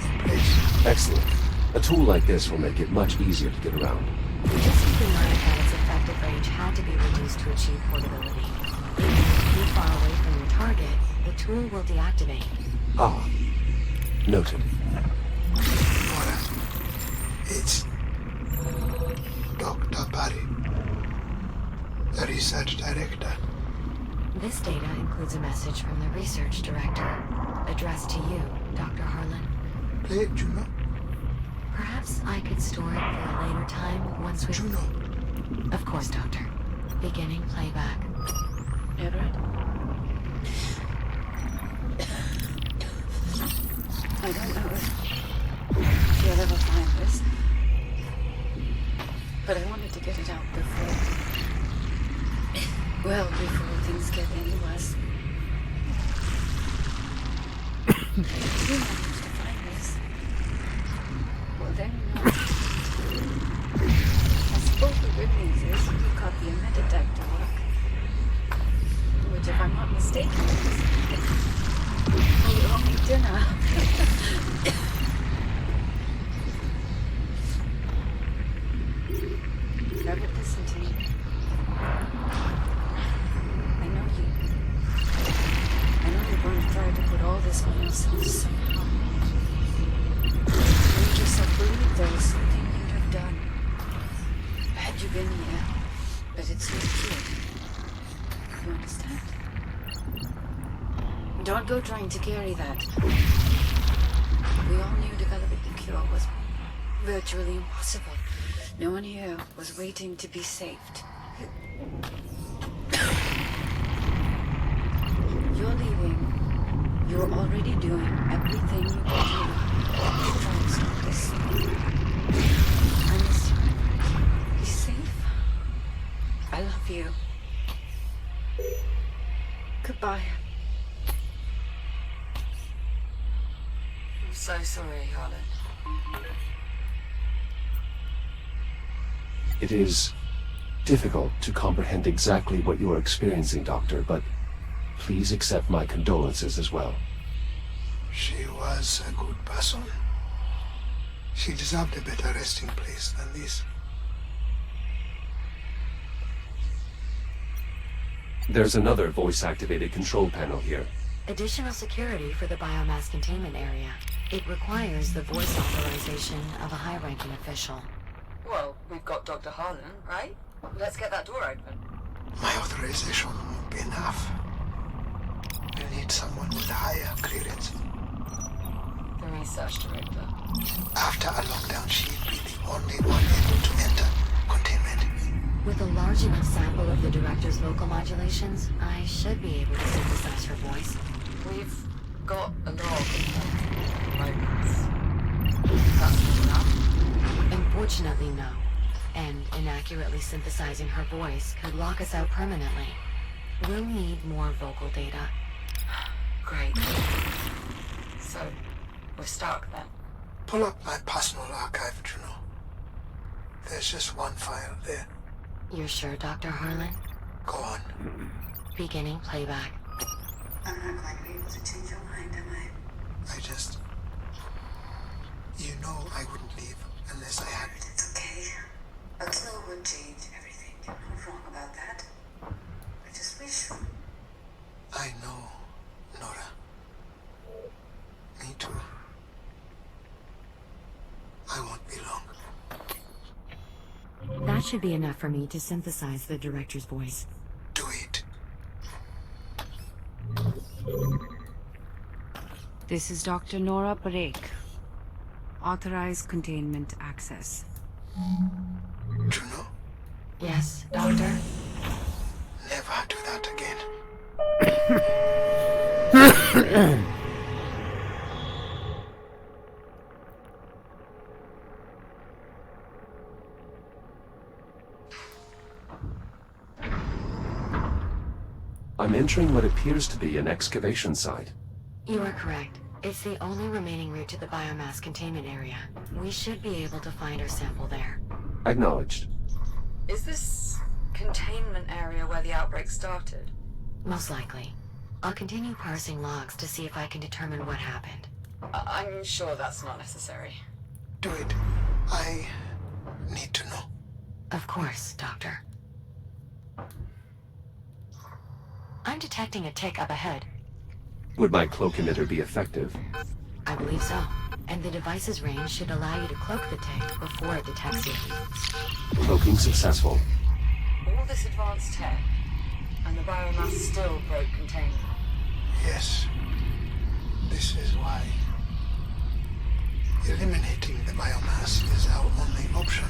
in place. Excellent. A tool like this will make it much easier to get around. Just keep in mind that its effective range had to be reduced to achieve portability. If you're too far away from your target, the tool will deactivate. Ah. Noted. Mora, it's Dr. Barry, the research director. This data includes a message from the research director, addressed to you, Dr. Harlan. Play it, Juno. Perhaps I could store it for a later time once we... Juno. Of course, Doctor. Beginning playback. Everett? I don't know if you'll ever find this, but I wanted to get it out before things get any worse. You managed to find this. Well, then, I suppose the good news is you got the Meditech to work, which, if I'm not mistaken, is your only dinner. Never listen to me. I know you're going to try to put all this on yourself somehow. Make yourself believe there was something you'd have done had you been here, but it's not true. You understand? Don't go trying to carry that. We all knew developing the cure was virtually impossible. No one here was waiting to be saved. You're leaving. You're already doing everything you can do to try and stop this. And this time, be safe. I love you. Goodbye. I'm so sorry, Harlan. It is difficult to comprehend exactly what you are experiencing, Doctor, but please accept my condolences as well. She was a good person. She deserved a better resting place than this. There's another voice-activated control panel here. Additional security for the biomass containment area. It requires the voice authorization of a high-ranking official. Well, we've got Dr. Harlan, right? Let's get that door open. My authorization won't be enough. We'll need someone with higher clearance. research director. After a lockdown, she'd be the only one able to enter containment. With a large enough sample of the director's vocal modulations, I should be able to synthesize her voice. We've got a log of moments. That's good enough. Unfortunately, no. And inaccurately synthesizing her voice could lock us out permanently. We'll need more vocal data. Great. So, we're stuck then. Pull up my personal archive, Juno. There's just one file there. You're sure, Dr. Harlan? Go on. Beginning playback. I'm not going to be able to change your mind, am I? I just... You know I wouldn't leave unless I had... It's okay. A kill would change everything. You're not wrong about that. I just wish... I know, Nora. Me too. I won't be long. That should be enough for me to synthesize the director's voice. Do it. This is Dr. Nora Parikh. Authorized containment access. Juno, Yes, Doctor? never do that again. I'm entering what appears to be an excavation site. You are correct. It's the only remaining route to the biomass containment area. We should be able to find our sample there. Acknowledged. Is this containment area where the outbreak started? Most likely. I'll continue parsing logs to see if I can determine what happened. I'm sure that's not necessary. Do it. I need to know. Of course, Doctor. I'm detecting a tick up ahead. Would my cloak emitter be effective? I believe so. And the device's range should allow you to cloak the tick before it detects you. Cloaking successful. All this advanced tech, and the biomass still broke containment. Yes. This is why. Eliminating the biomass is our only option.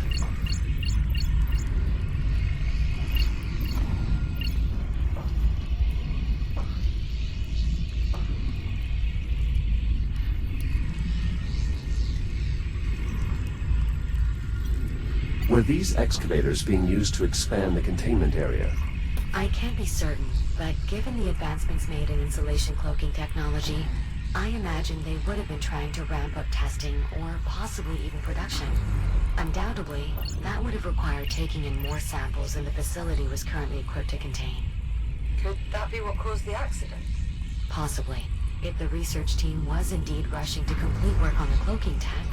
Were these excavators being used to expand the containment area? I can't be certain, but given the advancements made in insulation cloaking technology, I imagine they would have been trying to ramp up testing or possibly even production. Undoubtedly, that would have required taking in more samples than the facility was currently equipped to contain. Could that be what caused the accident? Possibly. If the research team was indeed rushing to complete work on the cloaking tech,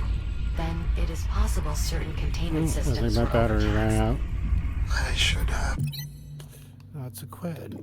then it is possible certain containment Looks systems like my were battery ran overtaxed. out. I should have. That's a quid.